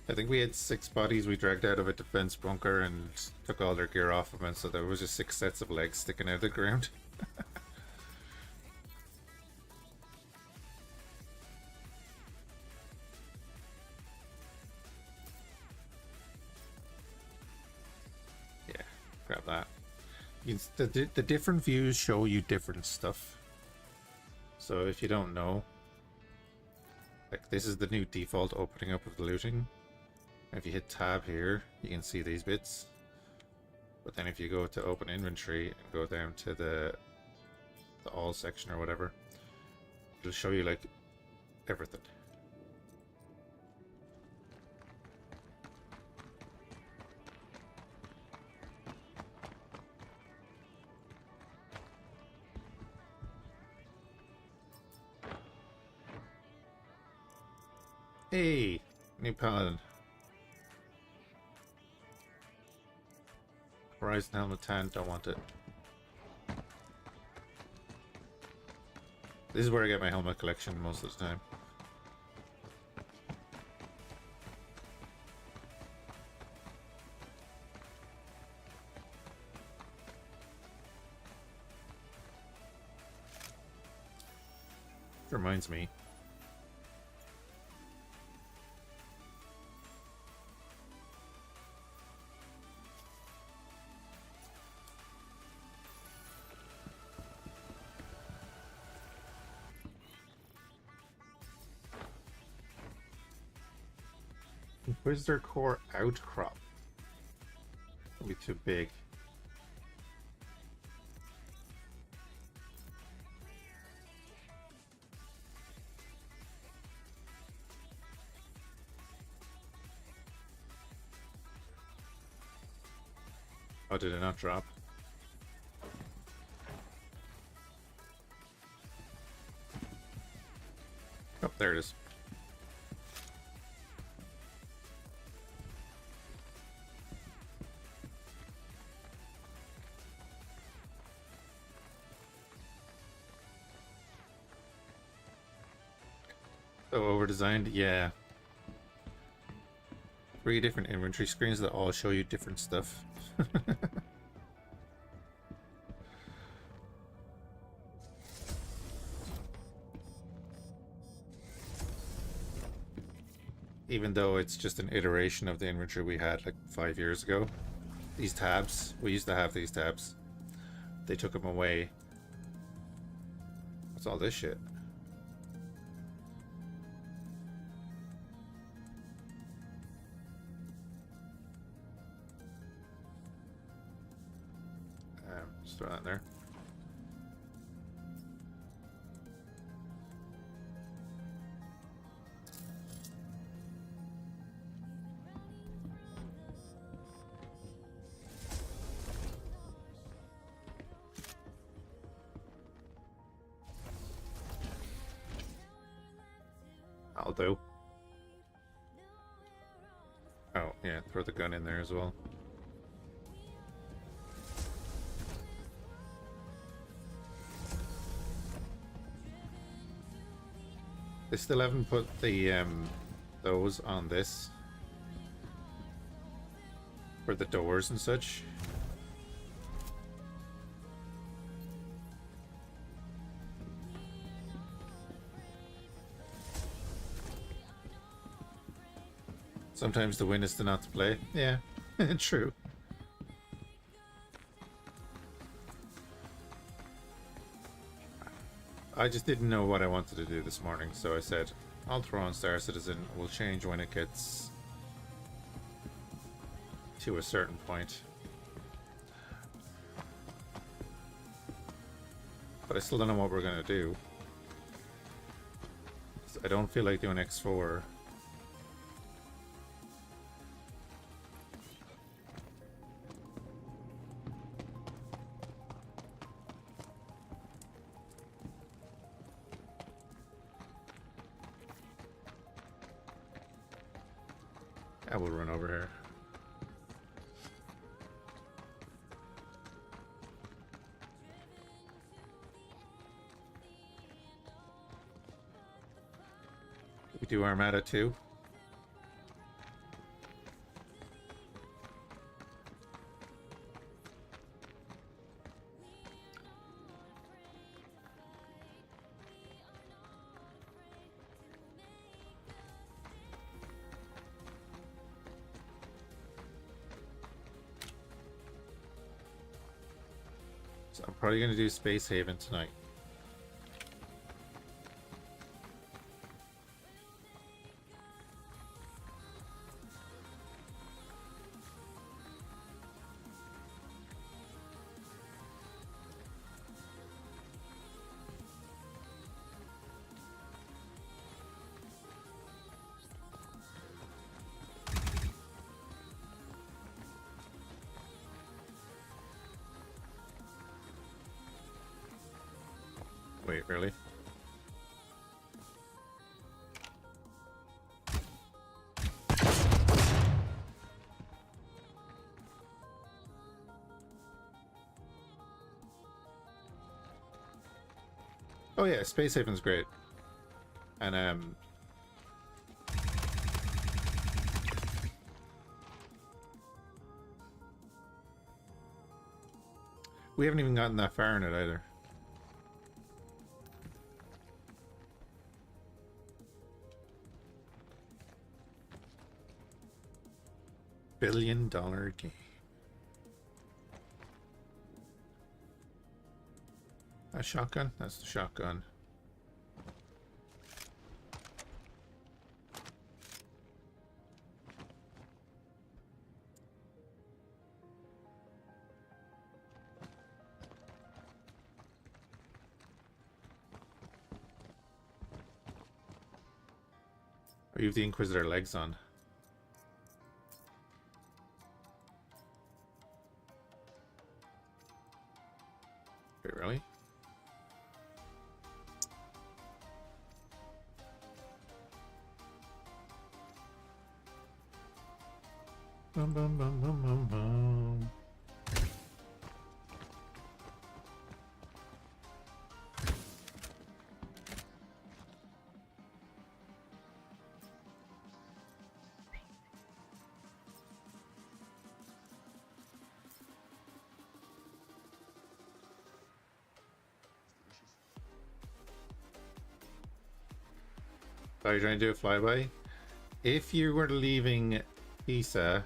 I think we had 6 bodies we dragged out of a defense bunker and took all their gear off of them, so there was just 6 sets of legs sticking out of the ground. Yeah, grab that. The different views show you different stuff. So if you don't know, like this is the new default opening up of the looting. If you hit tab here, you can see these bits. But then if you go to open inventory and go down to the all section or whatever, it'll show you like everything. Hey, new paladin. Horizon helmet tan, don't want it. This is where I get my helmet collection most of the time. Reminds me. Inquisitor Core Outcrop. That'll be too big. Oh, did it not drop? Oh, there it is. So over-designed? Yeah. 3 different inventory screens that all show you different stuff. Even though it's just an iteration of the inventory we had like 5 years ago. These tabs, we used to have these tabs. They took them away. What's all this shit? Just throw that in there. do. Oh, yeah, throw the gun in there as well. They still haven't put the those on this for the doors and such. Sometimes the win is to not to play. Yeah, true. I just didn't know what I wanted to do this morning, so I said, I'll throw on Star Citizen. We'll change when it gets to a certain point. But I still don't know what we're going to do. I don't feel like doing X4. I will run over here. We do Armada too. So I'm probably going to do Space Haven tonight. Wait, really? Oh yeah, Space Haven's great. And we haven't even gotten that far in it either. $1 billion game. A shotgun? That's the shotgun. Or you have the Inquisitor legs on. Wait, really? Bum, bum, bum, bum, bum, bum. Are you trying to do a flyby? If you were leaving Pisa,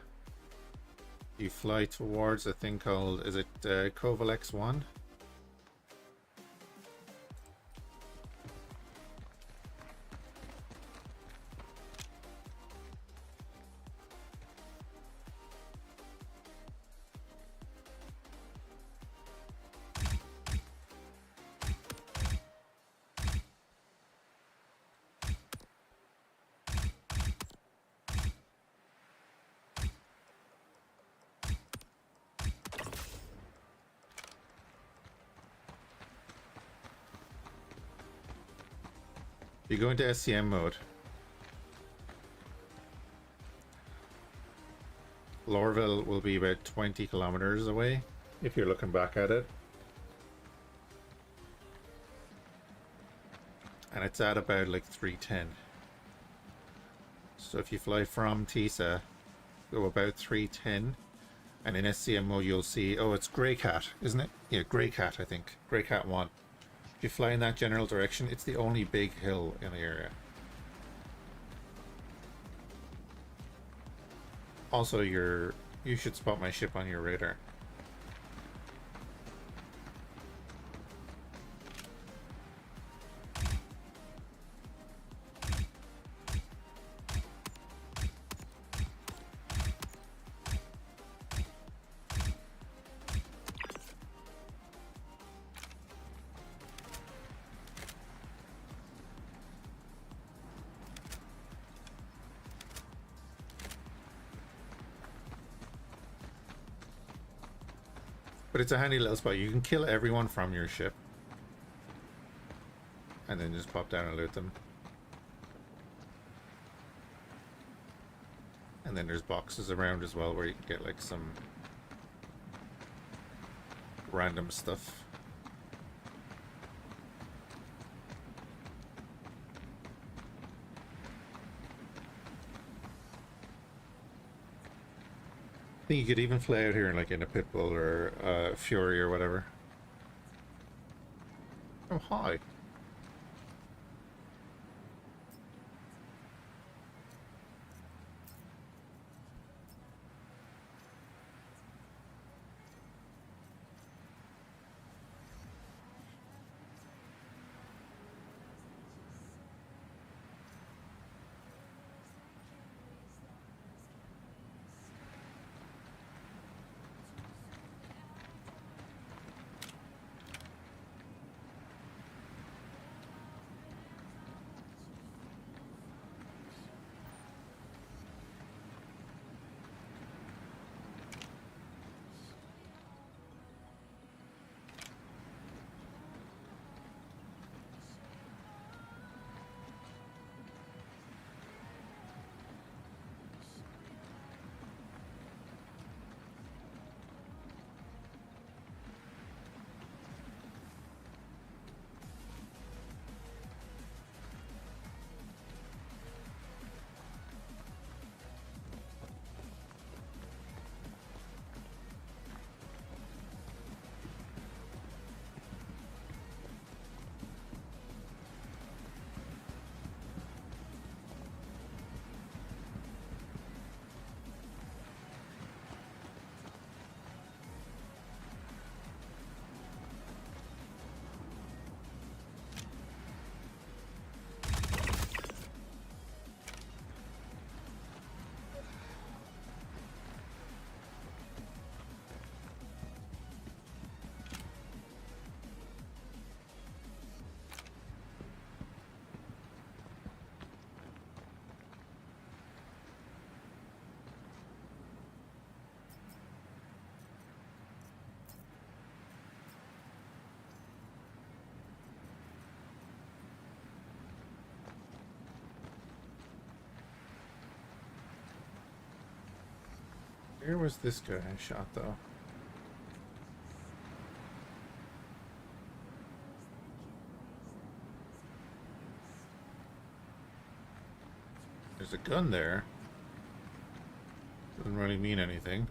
you fly towards a thing called, is it Covalex 1? You go into SCM mode. Lorville will be about 20 kilometers away if you're looking back at it. And it's at about like 310. So if you fly from Tisa, go about 310. And in SCMO you'll see, oh, it's Grey Cat, isn't it? Yeah, Grey Cat, I think. Grey Cat 1. If you fly in that general direction, it's the only big hill in the area. Also, you should spot my ship on your radar. But it's a handy little spot. You can kill everyone from your ship. And then just pop down and loot them. And then there's boxes around as well where you can get like some random stuff. I think you could even fly out here like in a Pitbull or a Fury or whatever. Oh, hi. Where was this guy I shot, though? There's a gun there. Doesn't really mean anything.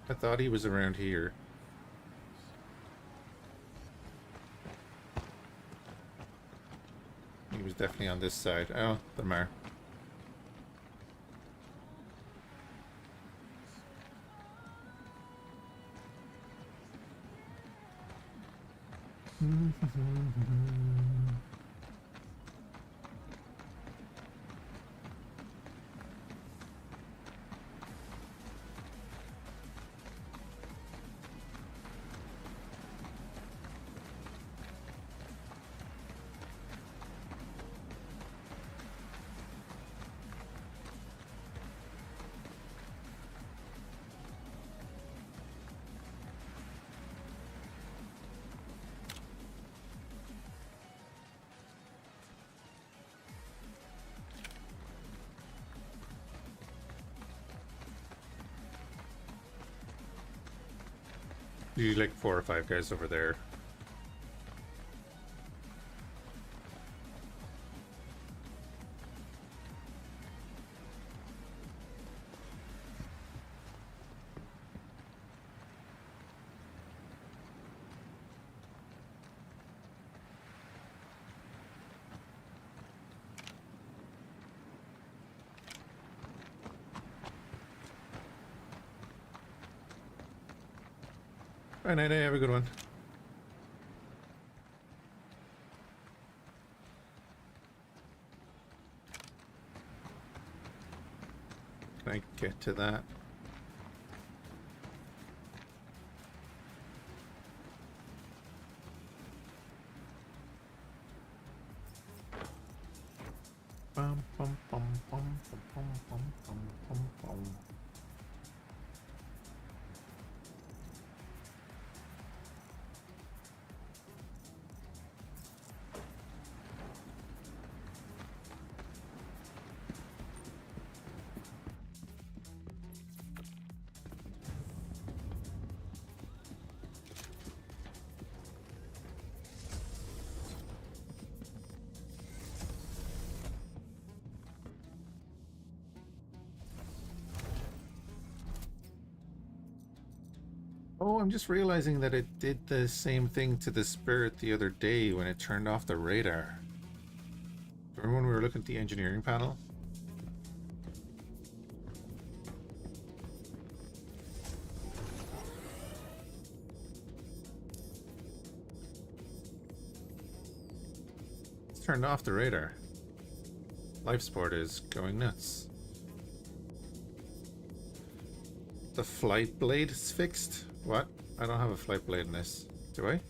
I thought he was around here. He was definitely on this side. Oh, the Mar. Usually like 4 or 5 guys over there. Bye, night, have a good one. Can I get to that? Bum, bum, bum, bum, bum, bum, bum, bum, bum, bum. Oh, I'm just realizing that it did the same thing to the Spirit the other day when it turned off the radar. Remember when we were looking at the engineering panel? It's turned off the radar. Life support is going nuts. The flight blade is fixed? What? I don't have a flight blade in this. Do I?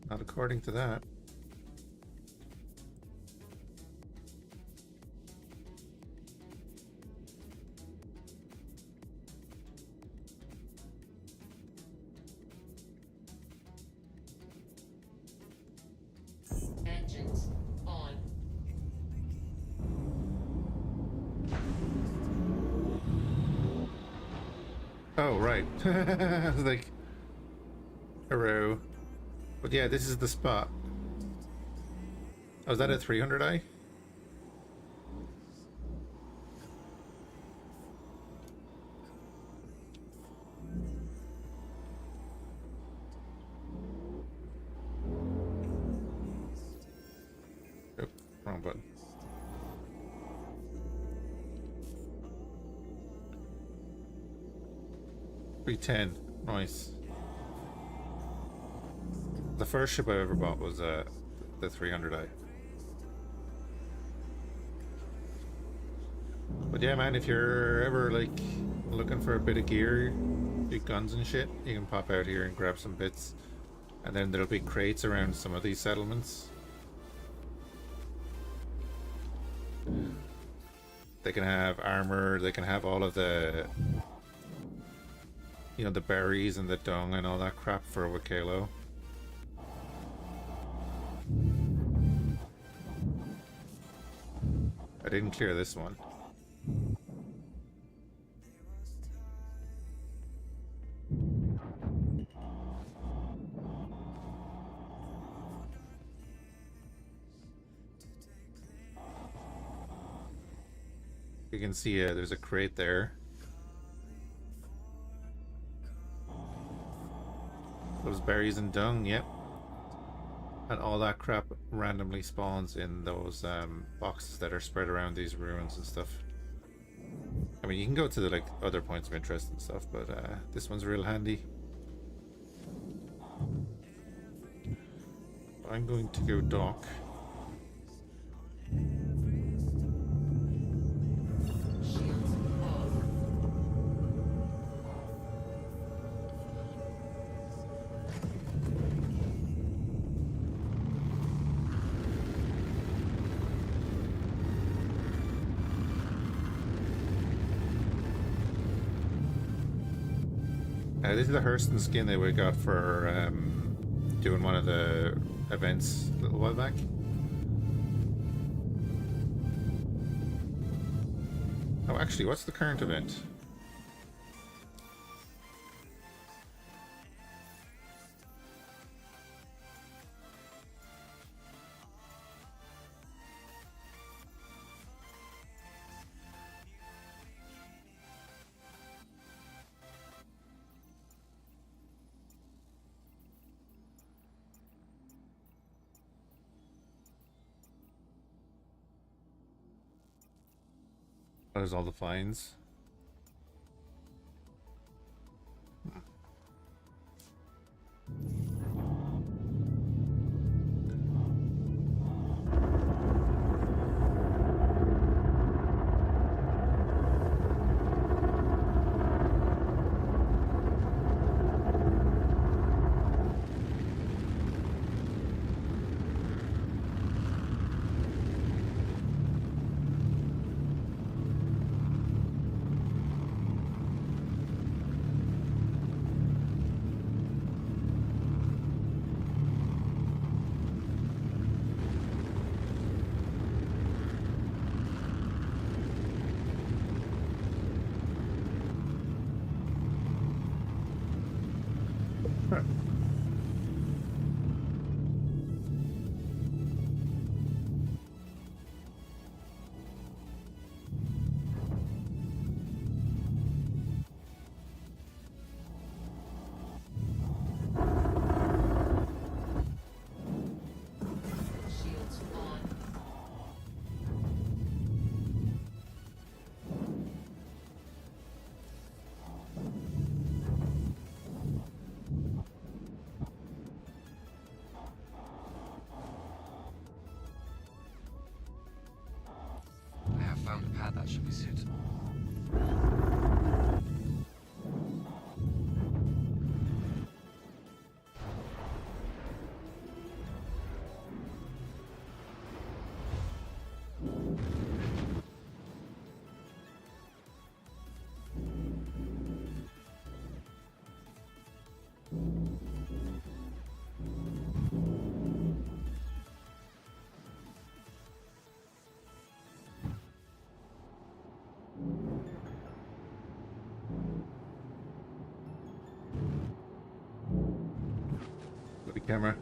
Not according to that. Engines on. Oh, right. I was like, hello. But yeah, this is the spot. Oh, is that a 300i? Oh, wrong button. $310. Nice. The first ship I ever bought was the 300i. But yeah, man, if you're ever like looking for a bit of gear, big guns and shit, you can pop out here and grab some bits. And then there'll be crates around some of these settlements. They can have armor, they can have all of the, you know, the berries and the dung and all that crap for a kilo. I didn't clear this one. You can see there's a crate there. Those berries and dung, yep. And all that crap randomly spawns in those boxes that are spread around these ruins and stuff. I mean, you can go to the like other points of interest and stuff, but this one's real handy. I'm going to go dock. This is the Hurston skin that we got for doing one of the events a little while back. Oh, actually, what's the current event? There's all the fines. Shields on. I have found a pad that should be suitable. Look at the camera.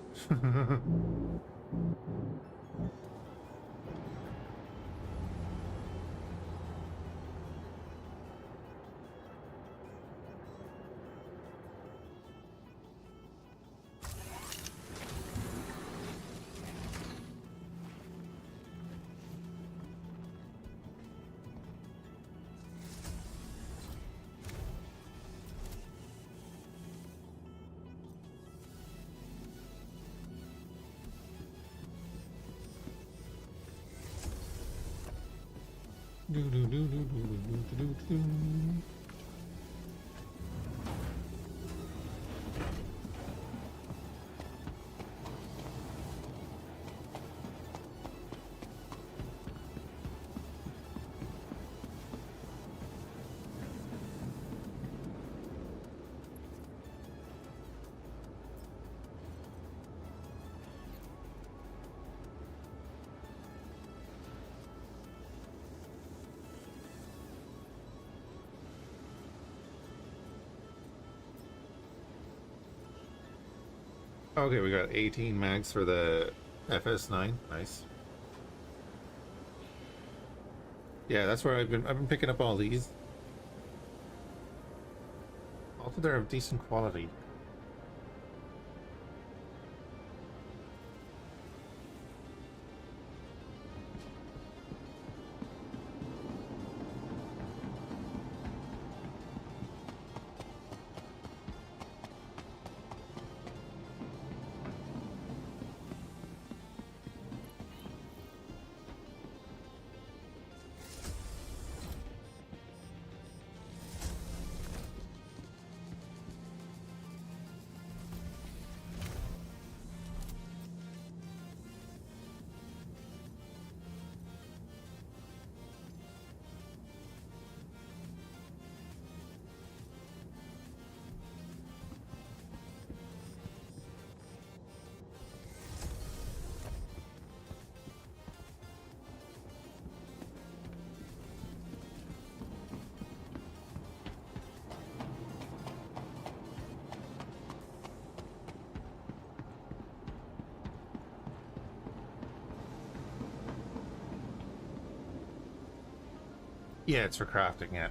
Okay, we got 18 mags for the FS9. Nice. Yeah, that's where I've been picking up all these. Also, they're of decent quality. Yeah, it's for crafting, yeah.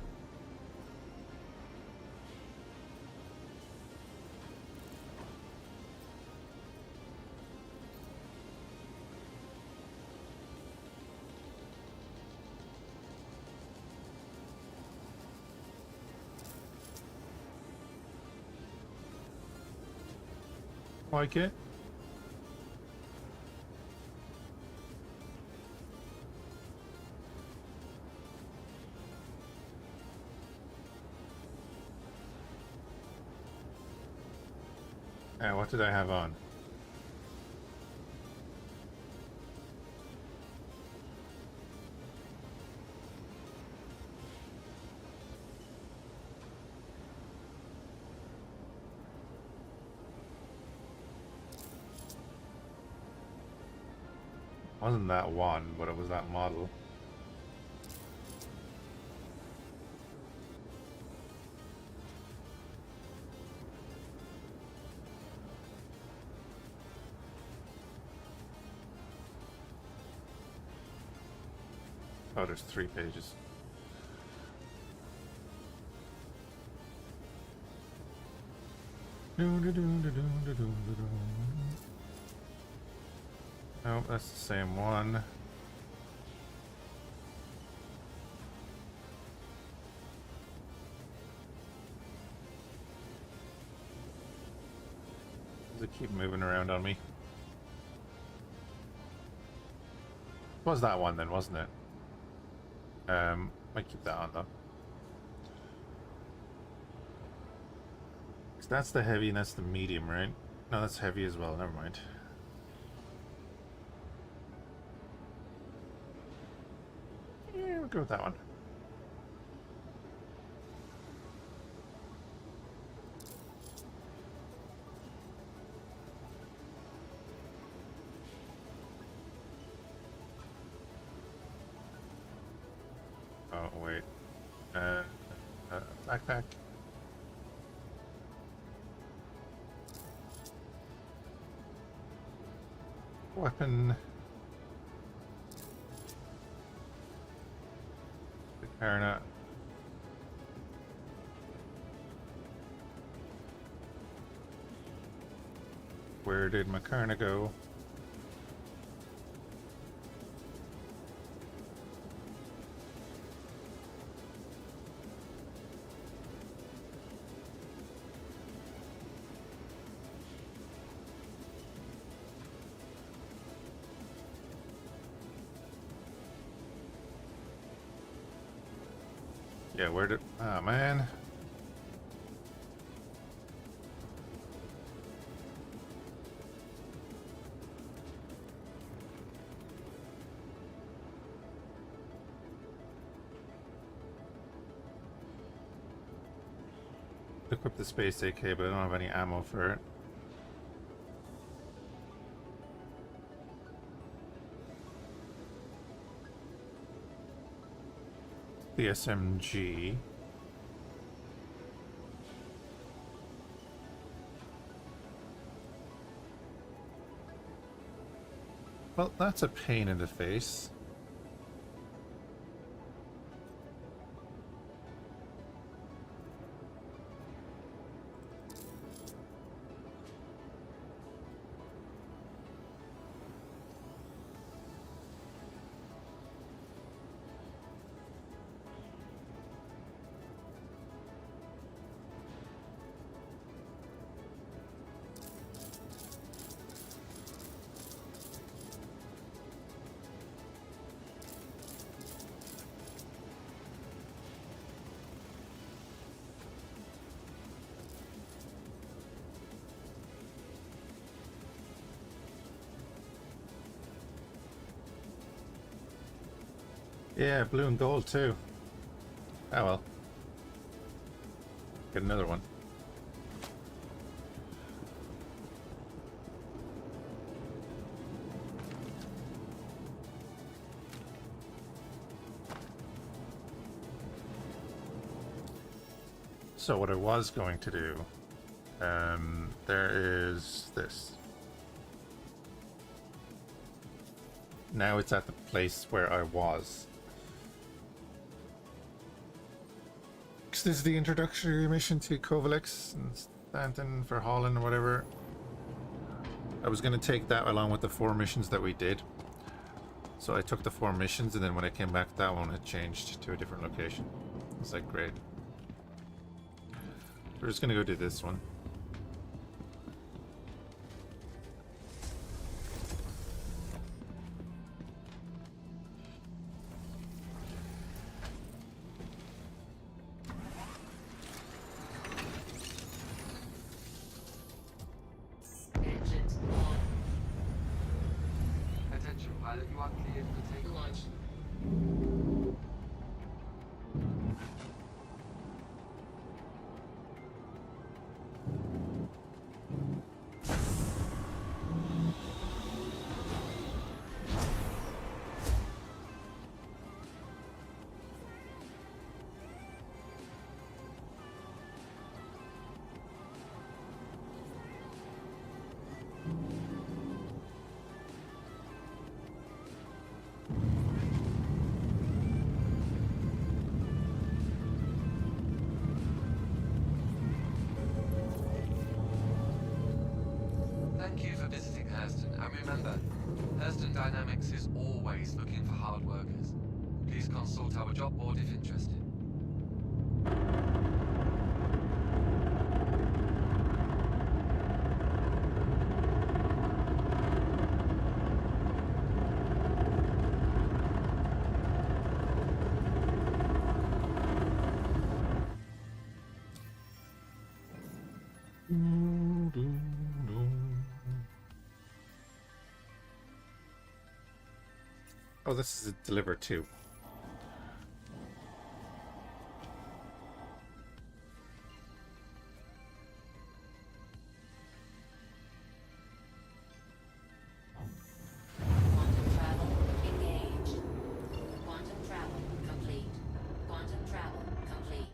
Like it? What did I have on? Wasn't that one, but it was that model. Oh, there's 3 pages. Oh, that's the same one. Does it keep moving around on me? It was that one then, wasn't it? Might keep that on though. 'Cause that's the heavy and that's the medium, right? No, that's heavy as well, never mind. Yeah, we'll go with that one. Oh, wait. Backpack. Weapon. Carna. Where did Macarna go? Yeah, where did... Oh, man. Equip the space AK, but I don't have any ammo for it. The SMG. Well, that's a pain in the face. Yeah, blue and gold too. Oh well. Get another one. So what I was going to do, there is this. Now it's at the place where I was. next is the introductory mission to Kovalex and Stanton for Holland or whatever. I was going to take that along with the 4 missions that we did. So I took the 4 missions, and then when I came back, that one had changed to a different location. It's like, great. We're just going to go do this one. Engines on. Attention, pilot, you are cleared to take Launch. Thank you for visiting Hurston, and remember, Hurston Dynamics is always looking for hard workers. Please consult our job board if interested. Oh, this is a deliver too. Quantum travel engaged. Quantum travel complete. Quantum travel complete.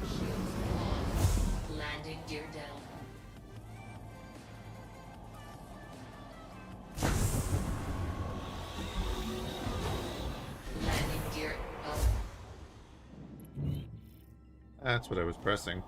Shields on. Landing gear down. Landing gear up. That's what I was pressing.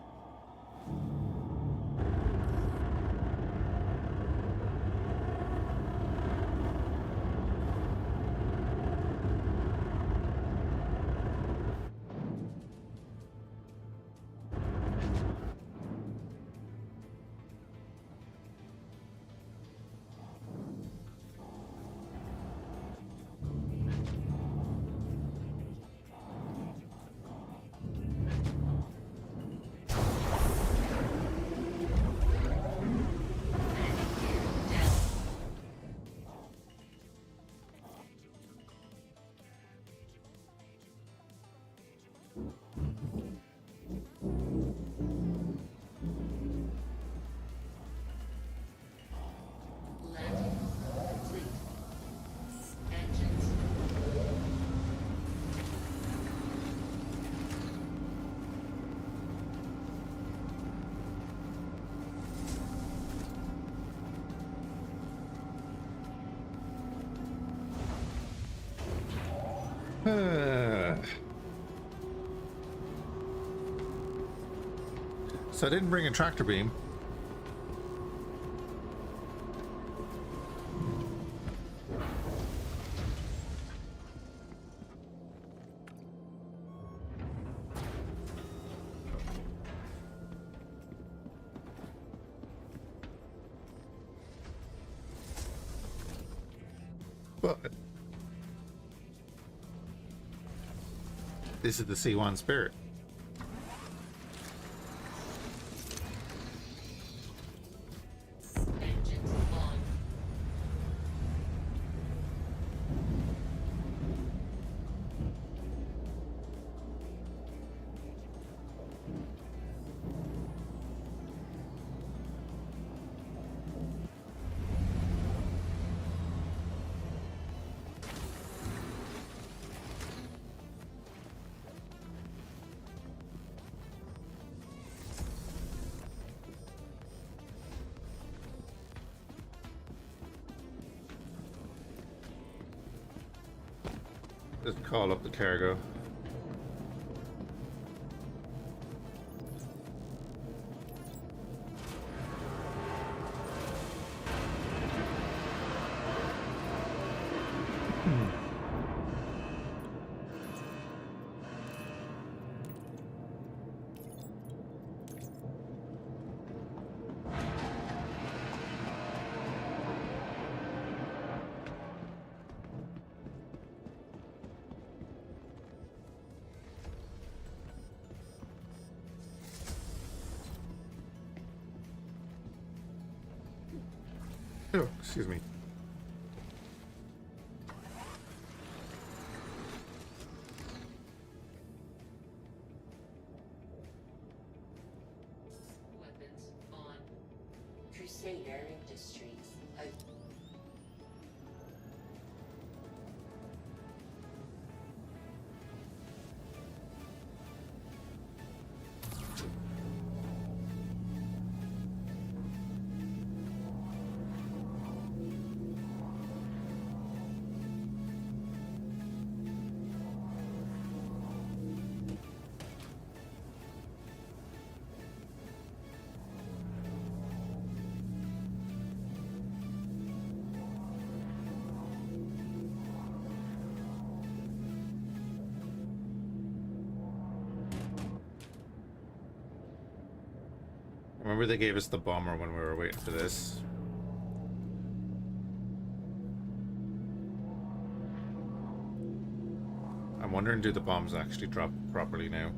Landing gear down. Landing complete. Engines. So I didn't bring a tractor beam. But this is the C1 Spirit. Engines on. Just call up the cargo. Oh, excuse me. Weapons on. Crusader Industries. Remember they gave us the bomber when we were waiting for this. I'm wondering, do the bombs actually drop properly now?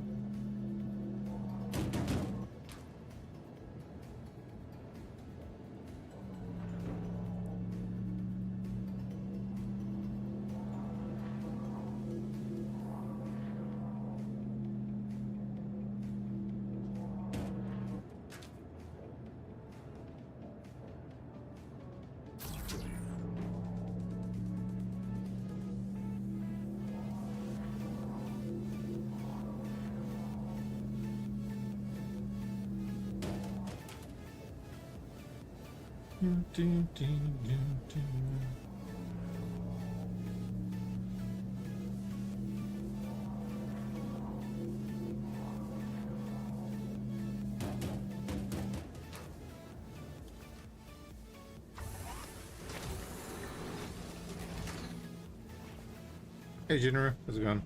Hey Junior, how's it going?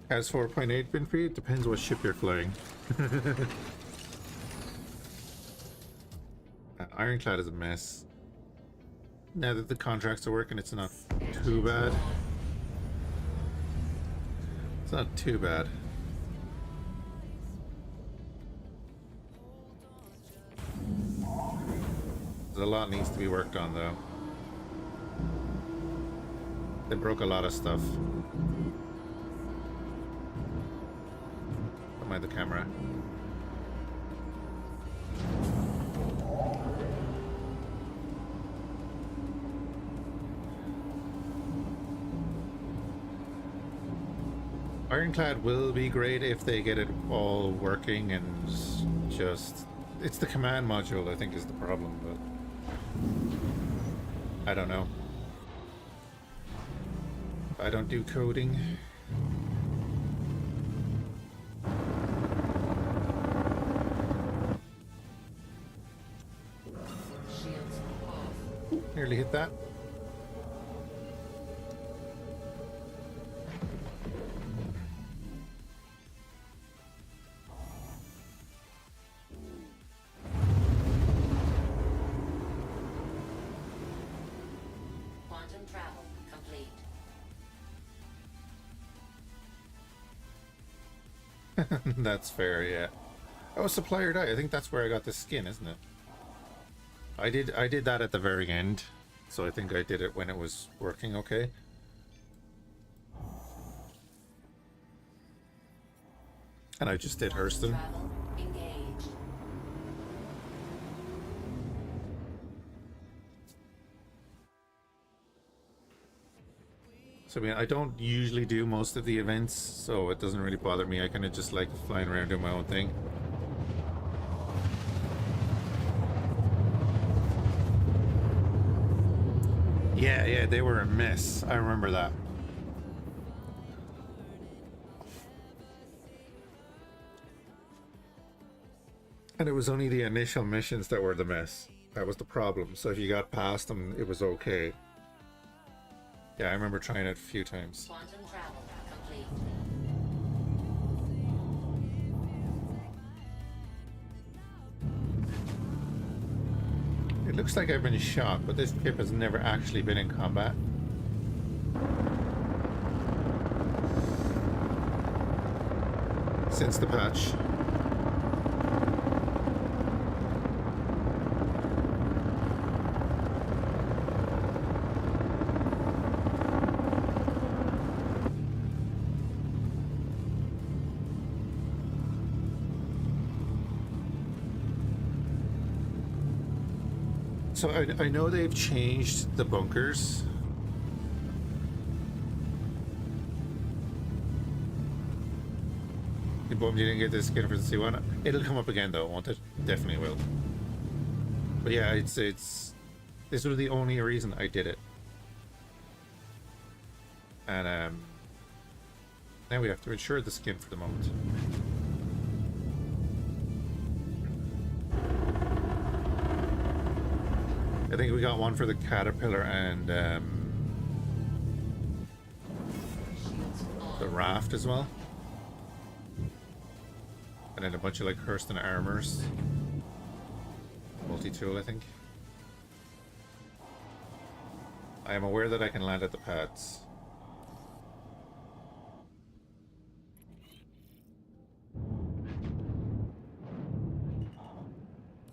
Has 4.8 been free? It depends what ship you're flying. Ironclad is a mess. Now that the contracts are working, it's not too bad. It's not too bad. A lot needs to be worked on though. They broke a lot of stuff. Don't mind the camera. Ironclad will be great if they get it all working and just... It's the command module I think is the problem, but... I don't know. I don't do coding. Shields off. Nearly hit that. Quantum travel complete. That's fair, yeah. Oh, supplier die. I think that's where I got the skin, isn't it? I did that at the very end, so I think I did it when it was working okay. And I just did Hurston. Travel engaged. So I mean, I don't usually do most of the events, so it doesn't really bother me. I kind of just like flying around doing my own thing. Yeah, yeah, they were a mess. I remember that. And it was only the initial missions that were the mess. That was the problem. So if you got past them, it was okay. Yeah, I remember trying it a few times. Quantum travel complete. It looks like I've been shot, but this ship has never actually been in combat. Since the patch. So I know they've changed the bunkers. You bummed you didn't get this skin for the C1. It'll come up again though, won't it? Definitely will. But yeah, it's this was the only reason I did it. And now we have to insure the skin for the moment. I think we got one for the caterpillar and the raft as well. And then a bunch of like Hurston armors. Multi-tool, I think. I am aware that I can land at the pads.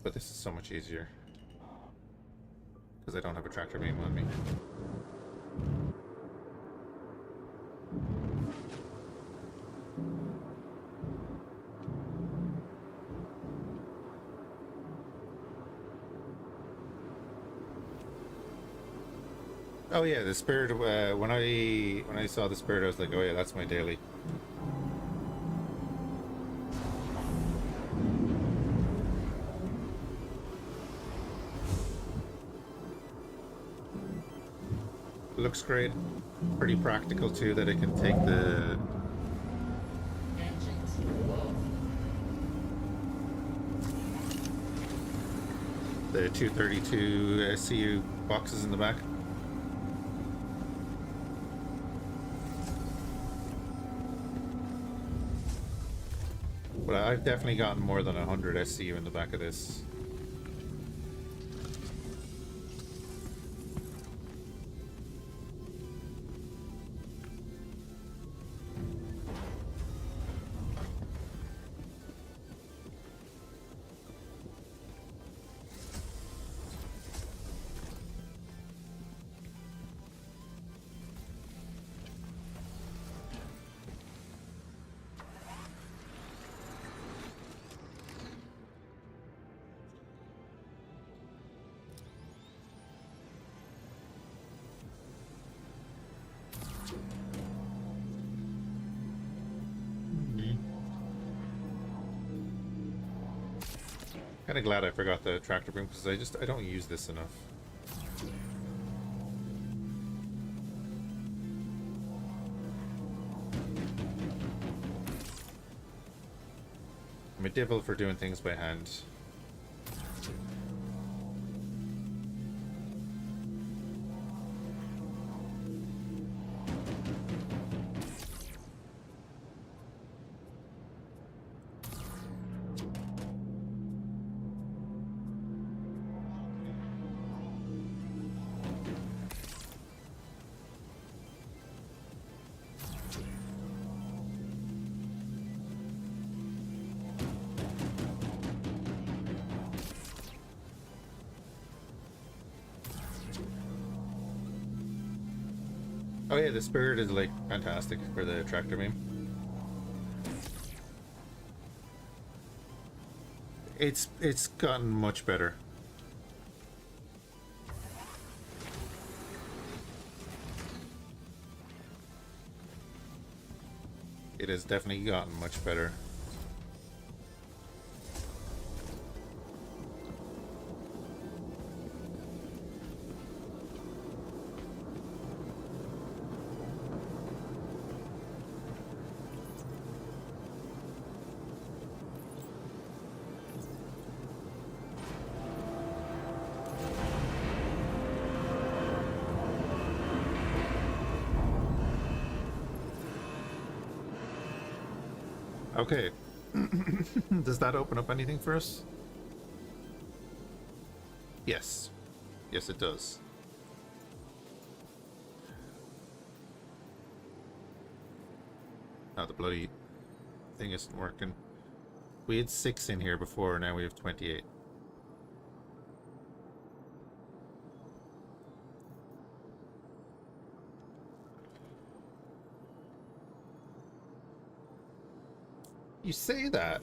But this is so much easier. Because I don't have a tractor beam on me. Oh yeah, the spirit. When I saw the spirit, I was like, oh yeah, that's my daily. Looks great. Pretty practical too, that it can take the Engines off. the 232 CU boxes in the back. But I've definitely gotten more than 100 SCU in the back of this. Kind of glad I forgot the tractor beam because I don't use this enough. I'm a devil for doing things by hand. Oh yeah, the spirit is like fantastic for the tractor beam. It's gotten much better. It has definitely gotten much better. Okay. Does that open up anything for us? Yes. Yes, it does. Oh, the bloody thing isn't working. We had 6 in here before, now we have 28. You say that.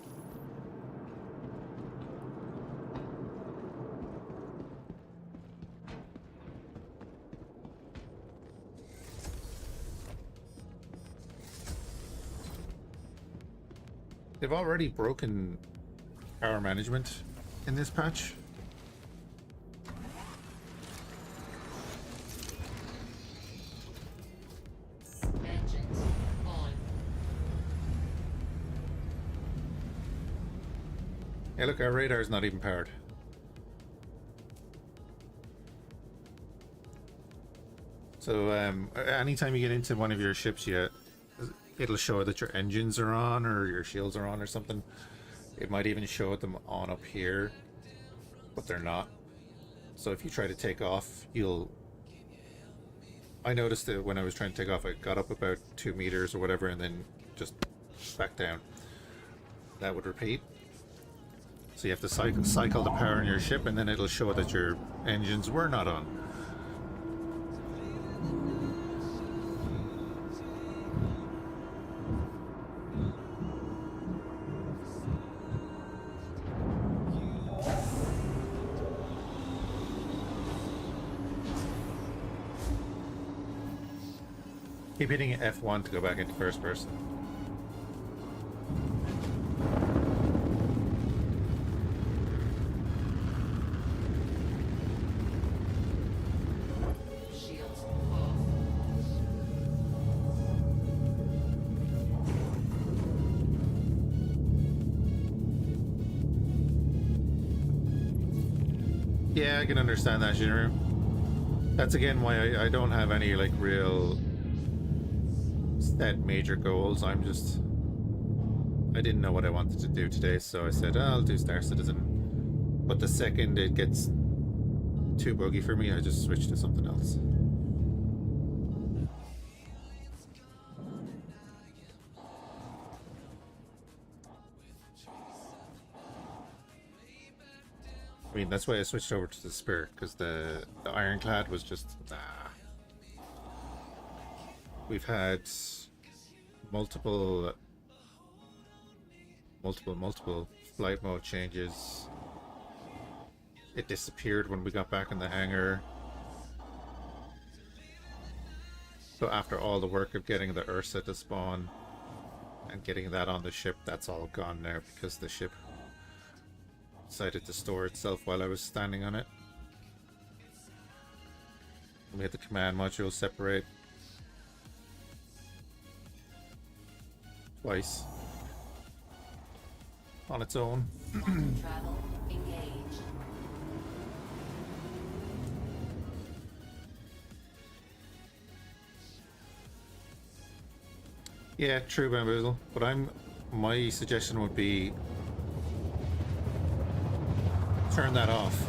They've already broken power management in this patch. Engines on. Hey, look, our radar is not even powered. So, anytime you get into one of your ships, it'll show that your engines are on or your shields are on or something. It might even show them on up here, but they're not. So if you try to take off, I noticed that when I was trying to take off, I got up about 2 meters or whatever and then just back down. That would repeat. So you have to cycle the power in your ship, and then it'll show that your engines were not on. Keep hitting F1 to go back into first person. Shields off. Yeah, I can understand that, Shinru. That's again why I don't have any like real set major goals. I didn't know what I wanted to do today, so I said, I'll do Star Citizen. But the second it gets too buggy for me, I just switch to something else. I mean, that's why I switched over to the Spirit, because the Ironclad was just, nah. We've had multiple flight mode changes. It disappeared when we got back in the hangar. So after all the work of getting the Ursa to spawn and getting that on the ship, that's all gone now because the ship decided to store itself while I was standing on it. And we had the command module separate twice on its own. Quantum travel engaged. Yeah, true, Bamboozle. But my suggestion would be turn that off.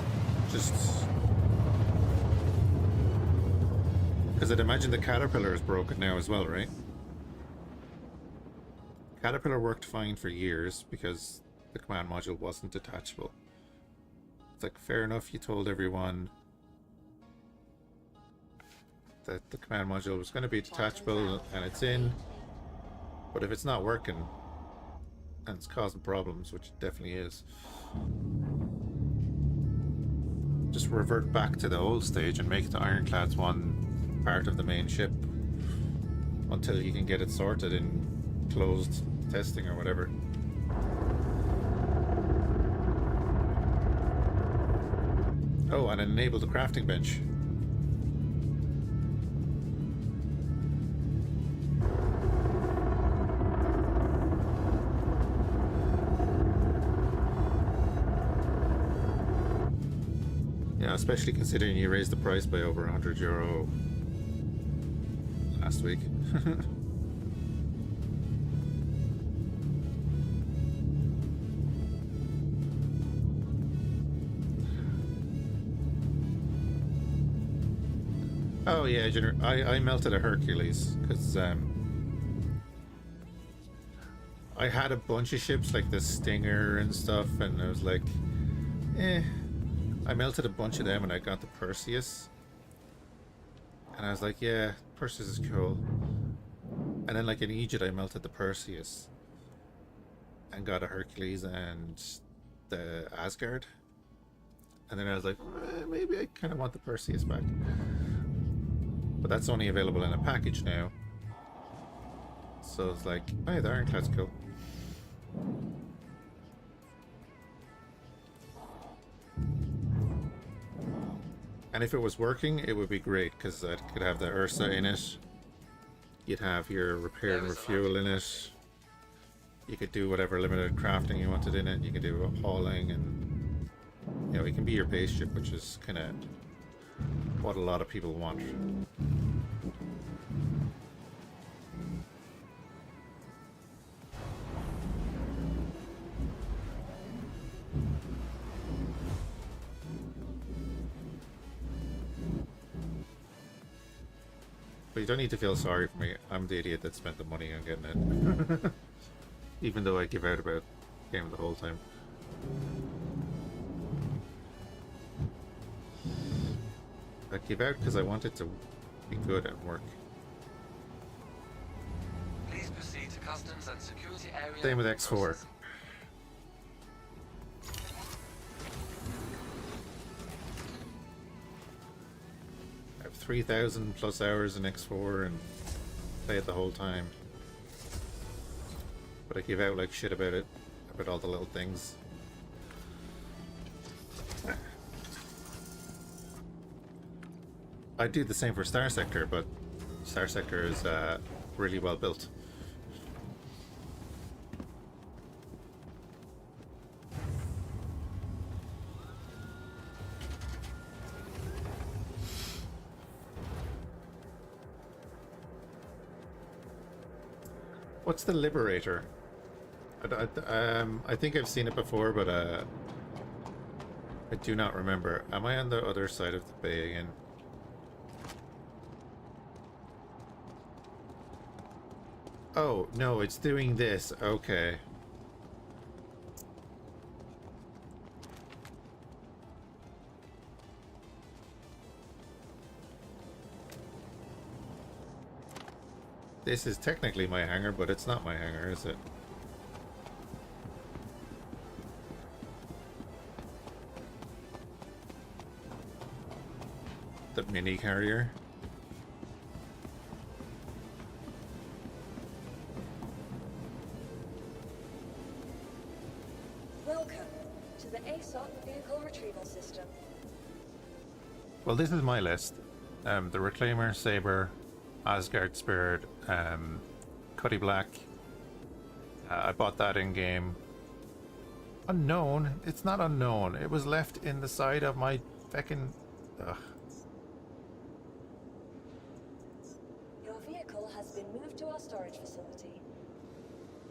Just because I'd imagine the Caterpillar is broken now as well, right? Caterpillar worked fine for years because the command module wasn't detachable. It's like, fair enough, you told everyone that the command module was going to be detachable and it's in, but if it's not working and it's causing problems, which it definitely is, just revert back to the old stage and make the Ironclads one part of the main ship until you can get it sorted in closed testing or whatever. Oh, and enable the crafting bench. Yeah, especially considering you raised the price by over €100 last week. Oh yeah, I melted a Hercules because I had a bunch of ships like the Stinger and stuff, and I was like, eh. I melted a bunch of them, and I got the Perseus, and I was like, yeah, Perseus is cool. And then like in Egypt, I melted the Perseus and got a Hercules and the Asgard. And then I was like, maybe I kind of want the Perseus back. But that's only available in a package now. So it's like, oh yeah, the Ironclad's cool. And if it was working, it would be great, because I could have the Ursa in it. You'd have your repair and refuel in it. You could do whatever limited crafting you wanted in it. You could do hauling, and you know, it can be your base ship, which is kind of what a lot of people want. But you don't need to feel sorry for me. I'm the idiot that spent the money on getting it. Even though I give out about the game the whole time. I give out because I want it to be good and work. Please proceed to customs and security area. Same with X4. I have 3,000 plus hours in X4 and play it the whole time. But I give out like shit about it, about all the little things. I do the same for Starsector, but Starsector is really well built. What's the Liberator? I think I've seen it before, but I do not remember. Am I on the other side of the bay again? Oh, no, it's doing this. Okay. This is technically my hangar, but it's not my hangar, is it? The mini carrier. Welcome to the ASOC Vehicle Retrieval System. Well, this is my list. The Reclaimer, Saber, Asgard Spirit, Cuddy Black. I bought that in game. Unknown? It's not unknown. It was left in the side of my feckin'... Ugh. Your vehicle has been moved to our storage facility.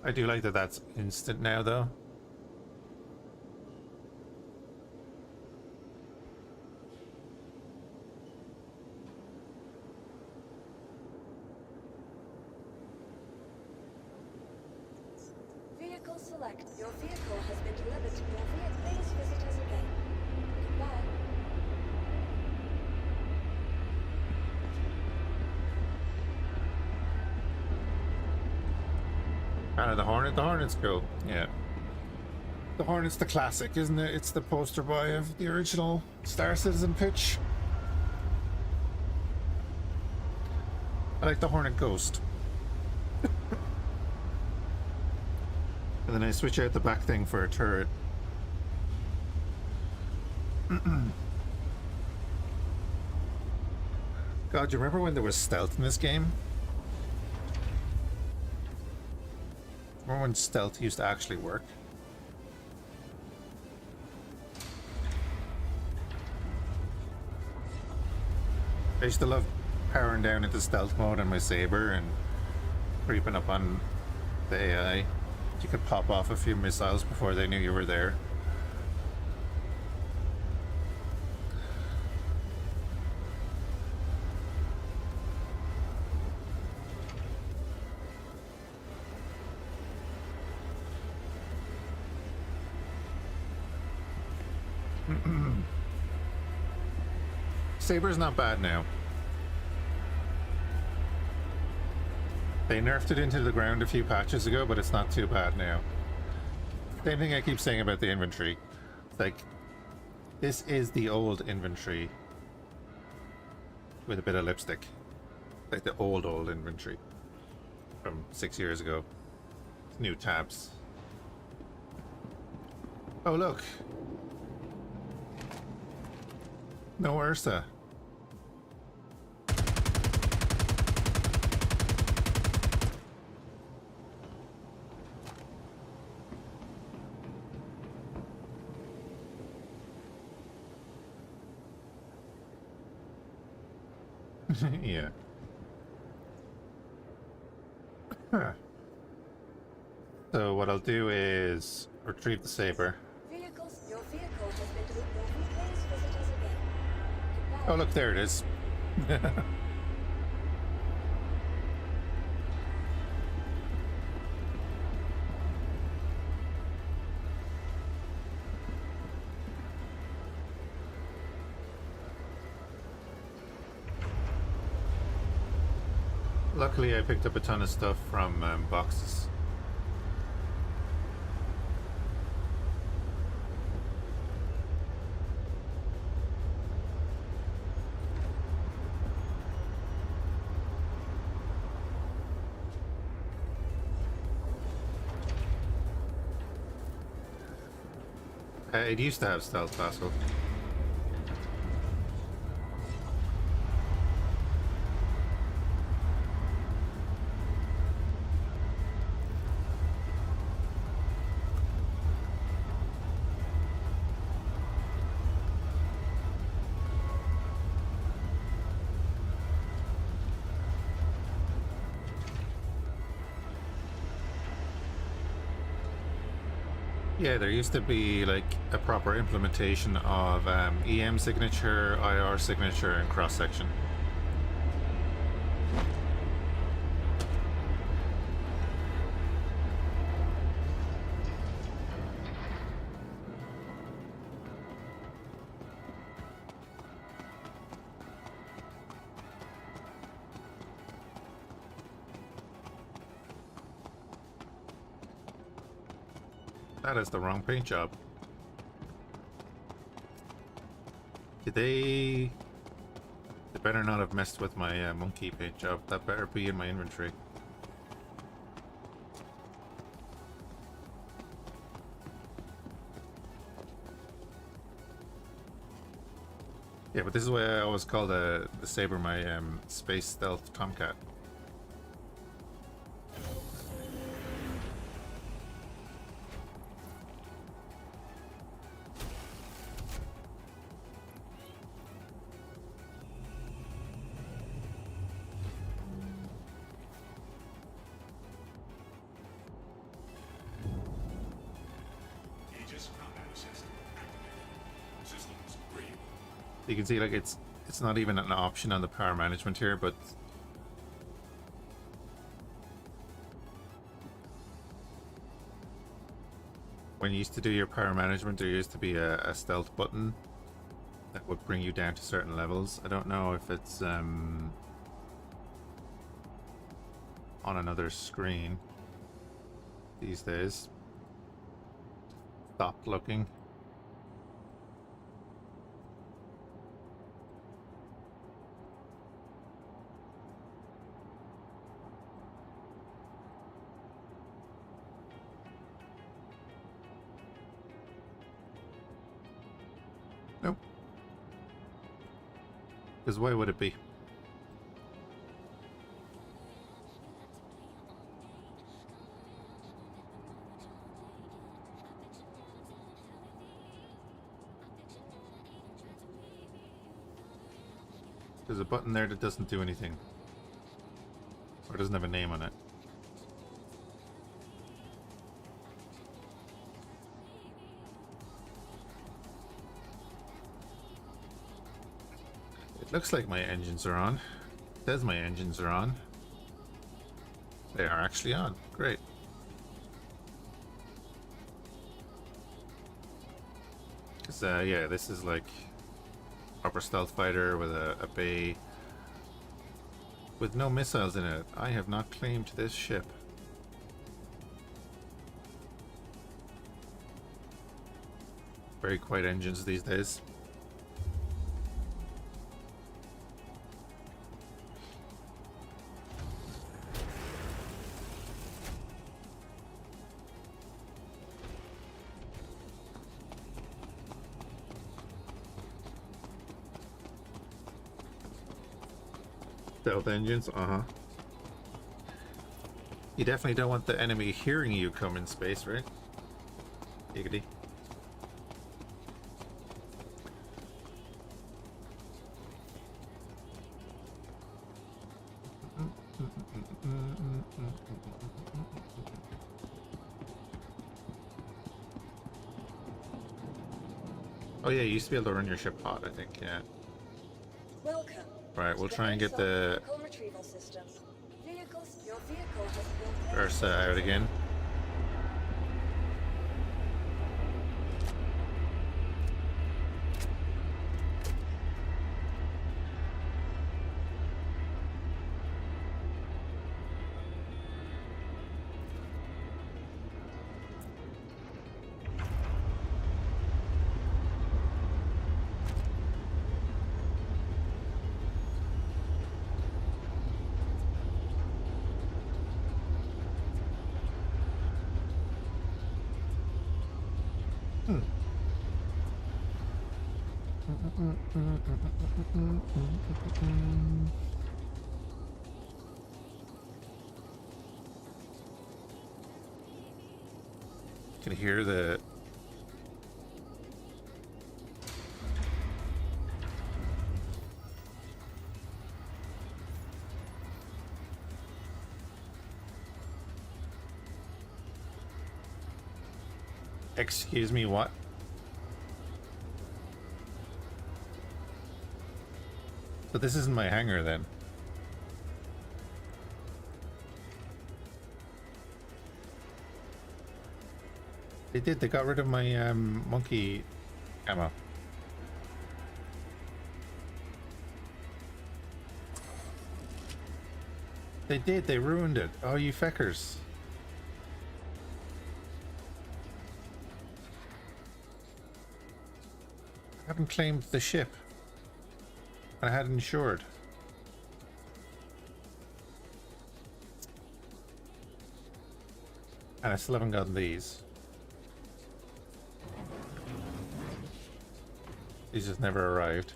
I do like that that's instant now, though. Vehicle select. Your vehicle has been delivered to your base visitors again. Goodbye. The Hornet. The Hornet's cool. Yeah. The Hornet's the classic, isn't it? It's the poster boy of the original Star Citizen pitch. I like the Hornet Ghost. And then I switch out the back thing for a turret. God, do you remember when there was stealth in this game? Remember when stealth used to actually work? I used to love powering down into stealth mode on my Saber and creeping up on the AI. You could pop off a few missiles before they knew you were there. Saber's not bad now. They nerfed it into the ground a few patches ago, but it's not too bad now. Same thing I keep saying about the inventory. It's like, this is the old inventory with a bit of lipstick. Like the old inventory from 6 years ago. New tabs. Oh, look. No Ursa. Yeah. Huh. So what I'll do is retrieve the saber. Vehicles, your vehicle has been delivered. Please visit us again. Goodbye. Oh, look, there it is. Luckily, I picked up a ton of stuff from boxes. It used to have stealth, Pascal. Yeah, there used to be like a proper implementation of EM signature, IR signature, and cross section. That is the wrong paint job. They better not have messed with my monkey paint job. That better be in my inventory. Yeah, but this is why I always call the saber my space stealth tomcat. You can see like it's not even an option on the power management here, but when you used to do your power management, there used to be a stealth button that would bring you down to certain levels. I don't know if it's on another screen these days. Stop looking. Nope. Because why would it be? There's a button there that doesn't do anything. Or doesn't have a name on it. It looks like my engines are on. It says my engines are on. They are actually on. Great. So yeah, this is like proper stealth fighter with a bay with no missiles in it. I have not claimed this ship. Very quiet engines these days. Stealth engines, You definitely don't want the enemy hearing you come in space, right? Giggity. Oh yeah, you used to be able to run your ship hot, I think, yeah. Welcome. Right, we'll to try and get the vehicle retrieval system. Your vehicle has been Ursa out again. Can hear the Excuse me, what? But this isn't my hangar then. They did, they got rid of my monkey ammo. They did, they ruined it. Oh, you feckers. I haven't claimed the ship. I had it insured. And I still haven't gotten these. These just never arrived.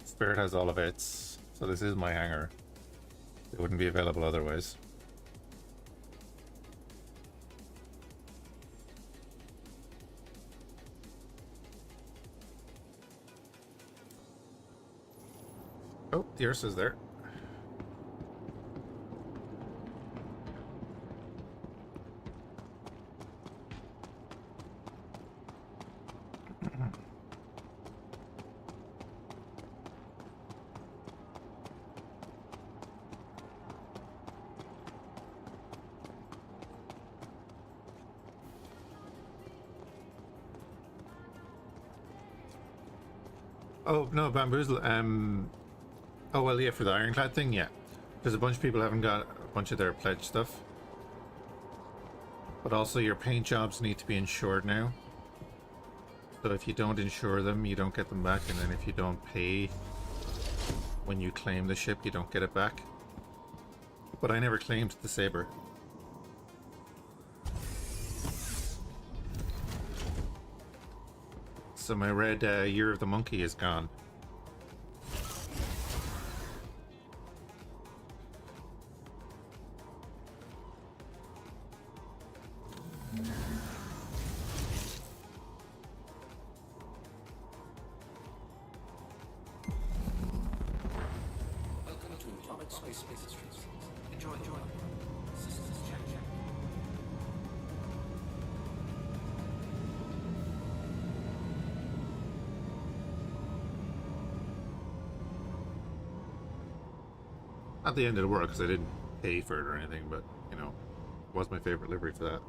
Spirit has all of its, so this is my hangar. It wouldn't be available otherwise. Oh, the Ursa's there. Oh no, Bamboozle. Oh well, yeah, for the Ironclad thing, yeah. There's a bunch of people haven't got a bunch of their pledge stuff. But also your paint jobs need to be insured now. So if you don't insure them, you don't get them back, and then if you don't pay when you claim the ship, you don't get it back. But I never claimed the Saber. So my red Year of the Monkey is gone. Welcome to Atomic Space Industries. Enjoy. Systems check. Not the end of the world, because I didn't pay for it or anything, but you know, it was my favorite livery for that.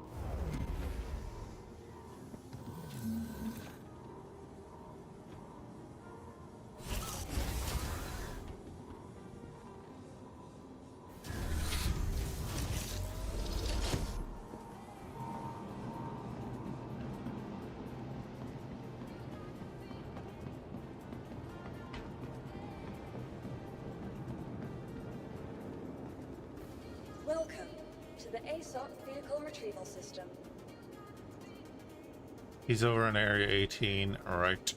Welcome to the ASOC Vehicle Retrieval System. He's over in Area 18, alright.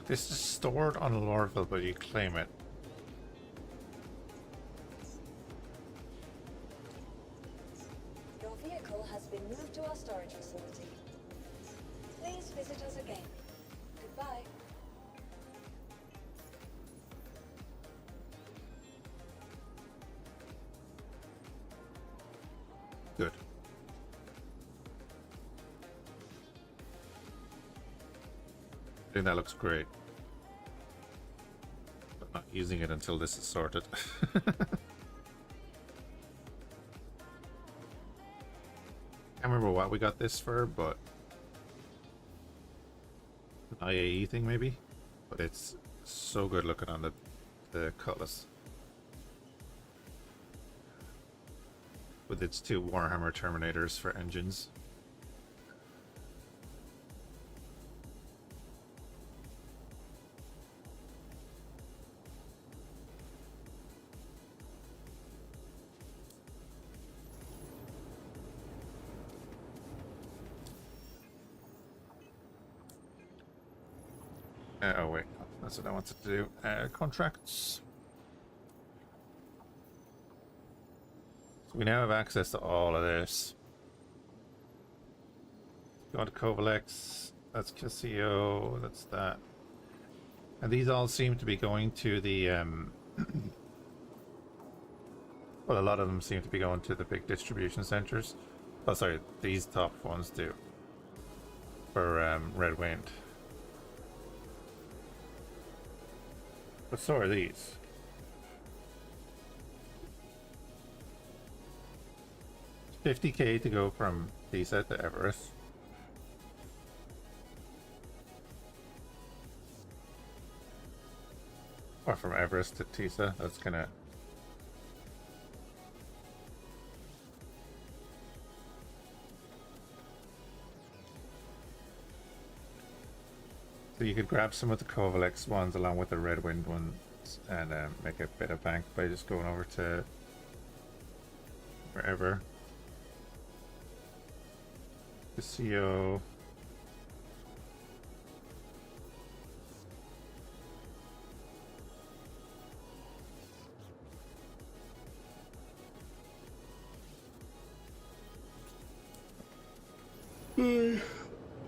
This is stored on Lorville, but you claim it. Your vehicle has been moved to our storage facility. Please visit us again. Goodbye. Good. I think that looks great. But not using it until this is sorted. Can't remember what we got this for, but an IAE thing maybe? But it's so good looking on the Cutlass. With its 2 Warhammer Terminators for engines. Oh wait, that's what I wanted to do. Contracts. So we now have access to all of this. Go to Kovalex, that's Casio, that's that. And these all seem to be going to the well, a lot of them seem to be going to the big distribution centers. Oh sorry, these top ones do. For Red Wind. But so are these. $50K to go from Tisa to Everest. Or from Everest to Tisa. That's kind of... So you could grab some of the Kovalex ones along with the Red Wind ones and make a bit of bank by just going over to wherever. Casio.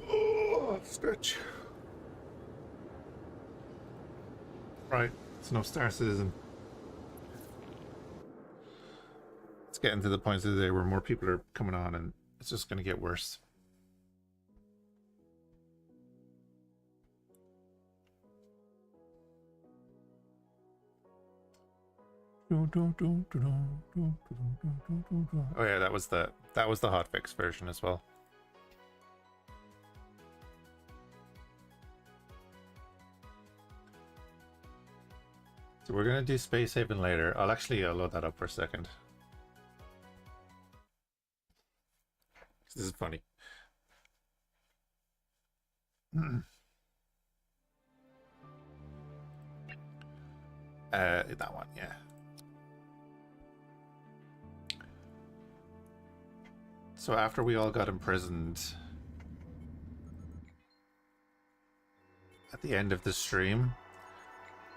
Oh, stretch. Right, it's no Star Citizen. It's getting to the point of the day where more people are coming on and it's just going to get worse. Oh yeah, that was the hotfix version as well. So we're gonna do Space Haven later. I'll load that up for a second. This is funny. That one, yeah. So after we all got imprisoned at the end of the stream,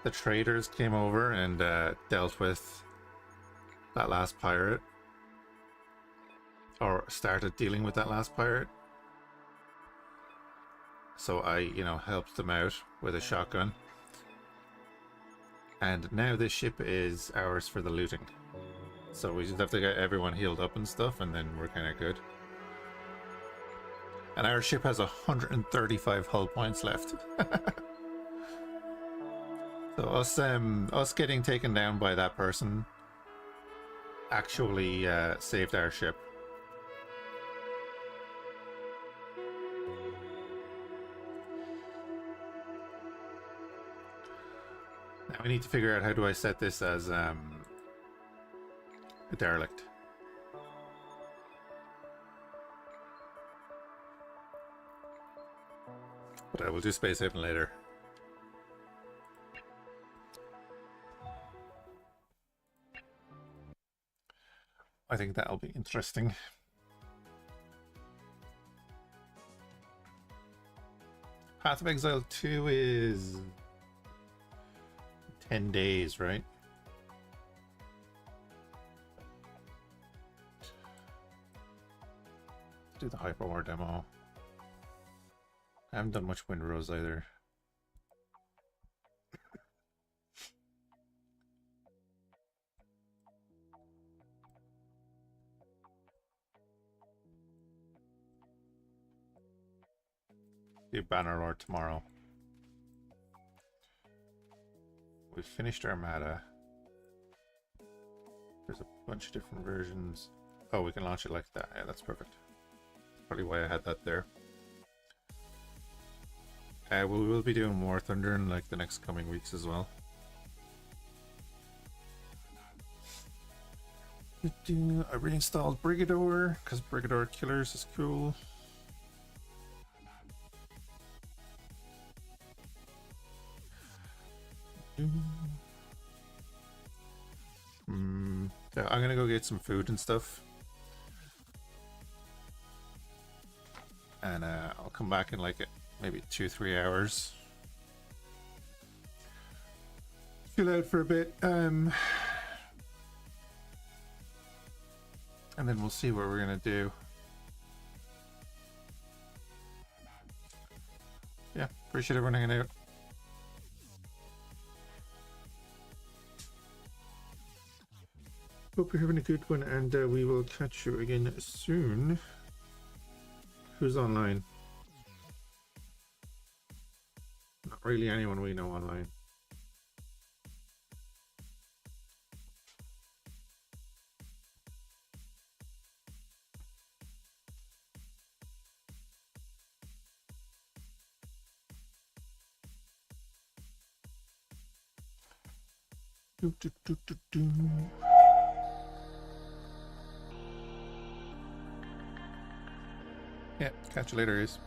the traders came over and dealt with that last pirate, or started dealing with that last pirate. So I, helped them out with a shotgun. And now this ship is ours for the looting. So we just have to get everyone healed up and stuff, and then we're kind of good. And our ship has 135 hull points left. So us getting taken down by that person actually saved our ship. Now we need to figure out how do I set this as a derelict. But I will do space haven later. I think that'll be interesting. Path of Exile 2 is 10 days, right? Do the Hyperwar demo. I haven't done much Windrose either. Do Bannerlord tomorrow. We finished Armada. There's a bunch of different versions. Oh, we can launch it like that. Yeah, that's perfect. Probably why I had that there. We will be doing War Thunder in like the next coming weeks as well. I reinstalled Brigador because Brigador Killers is cool. Yeah, I'm gonna go get some food and stuff. And I'll come back in like maybe 2-3 hours. Chill out for a bit. And then we'll see what we're gonna do. Yeah, appreciate everyone hanging out. Hope you're having a good one, and we will catch you again soon. Who's online? Not really anyone we know online. Yeah, catch you later, guys.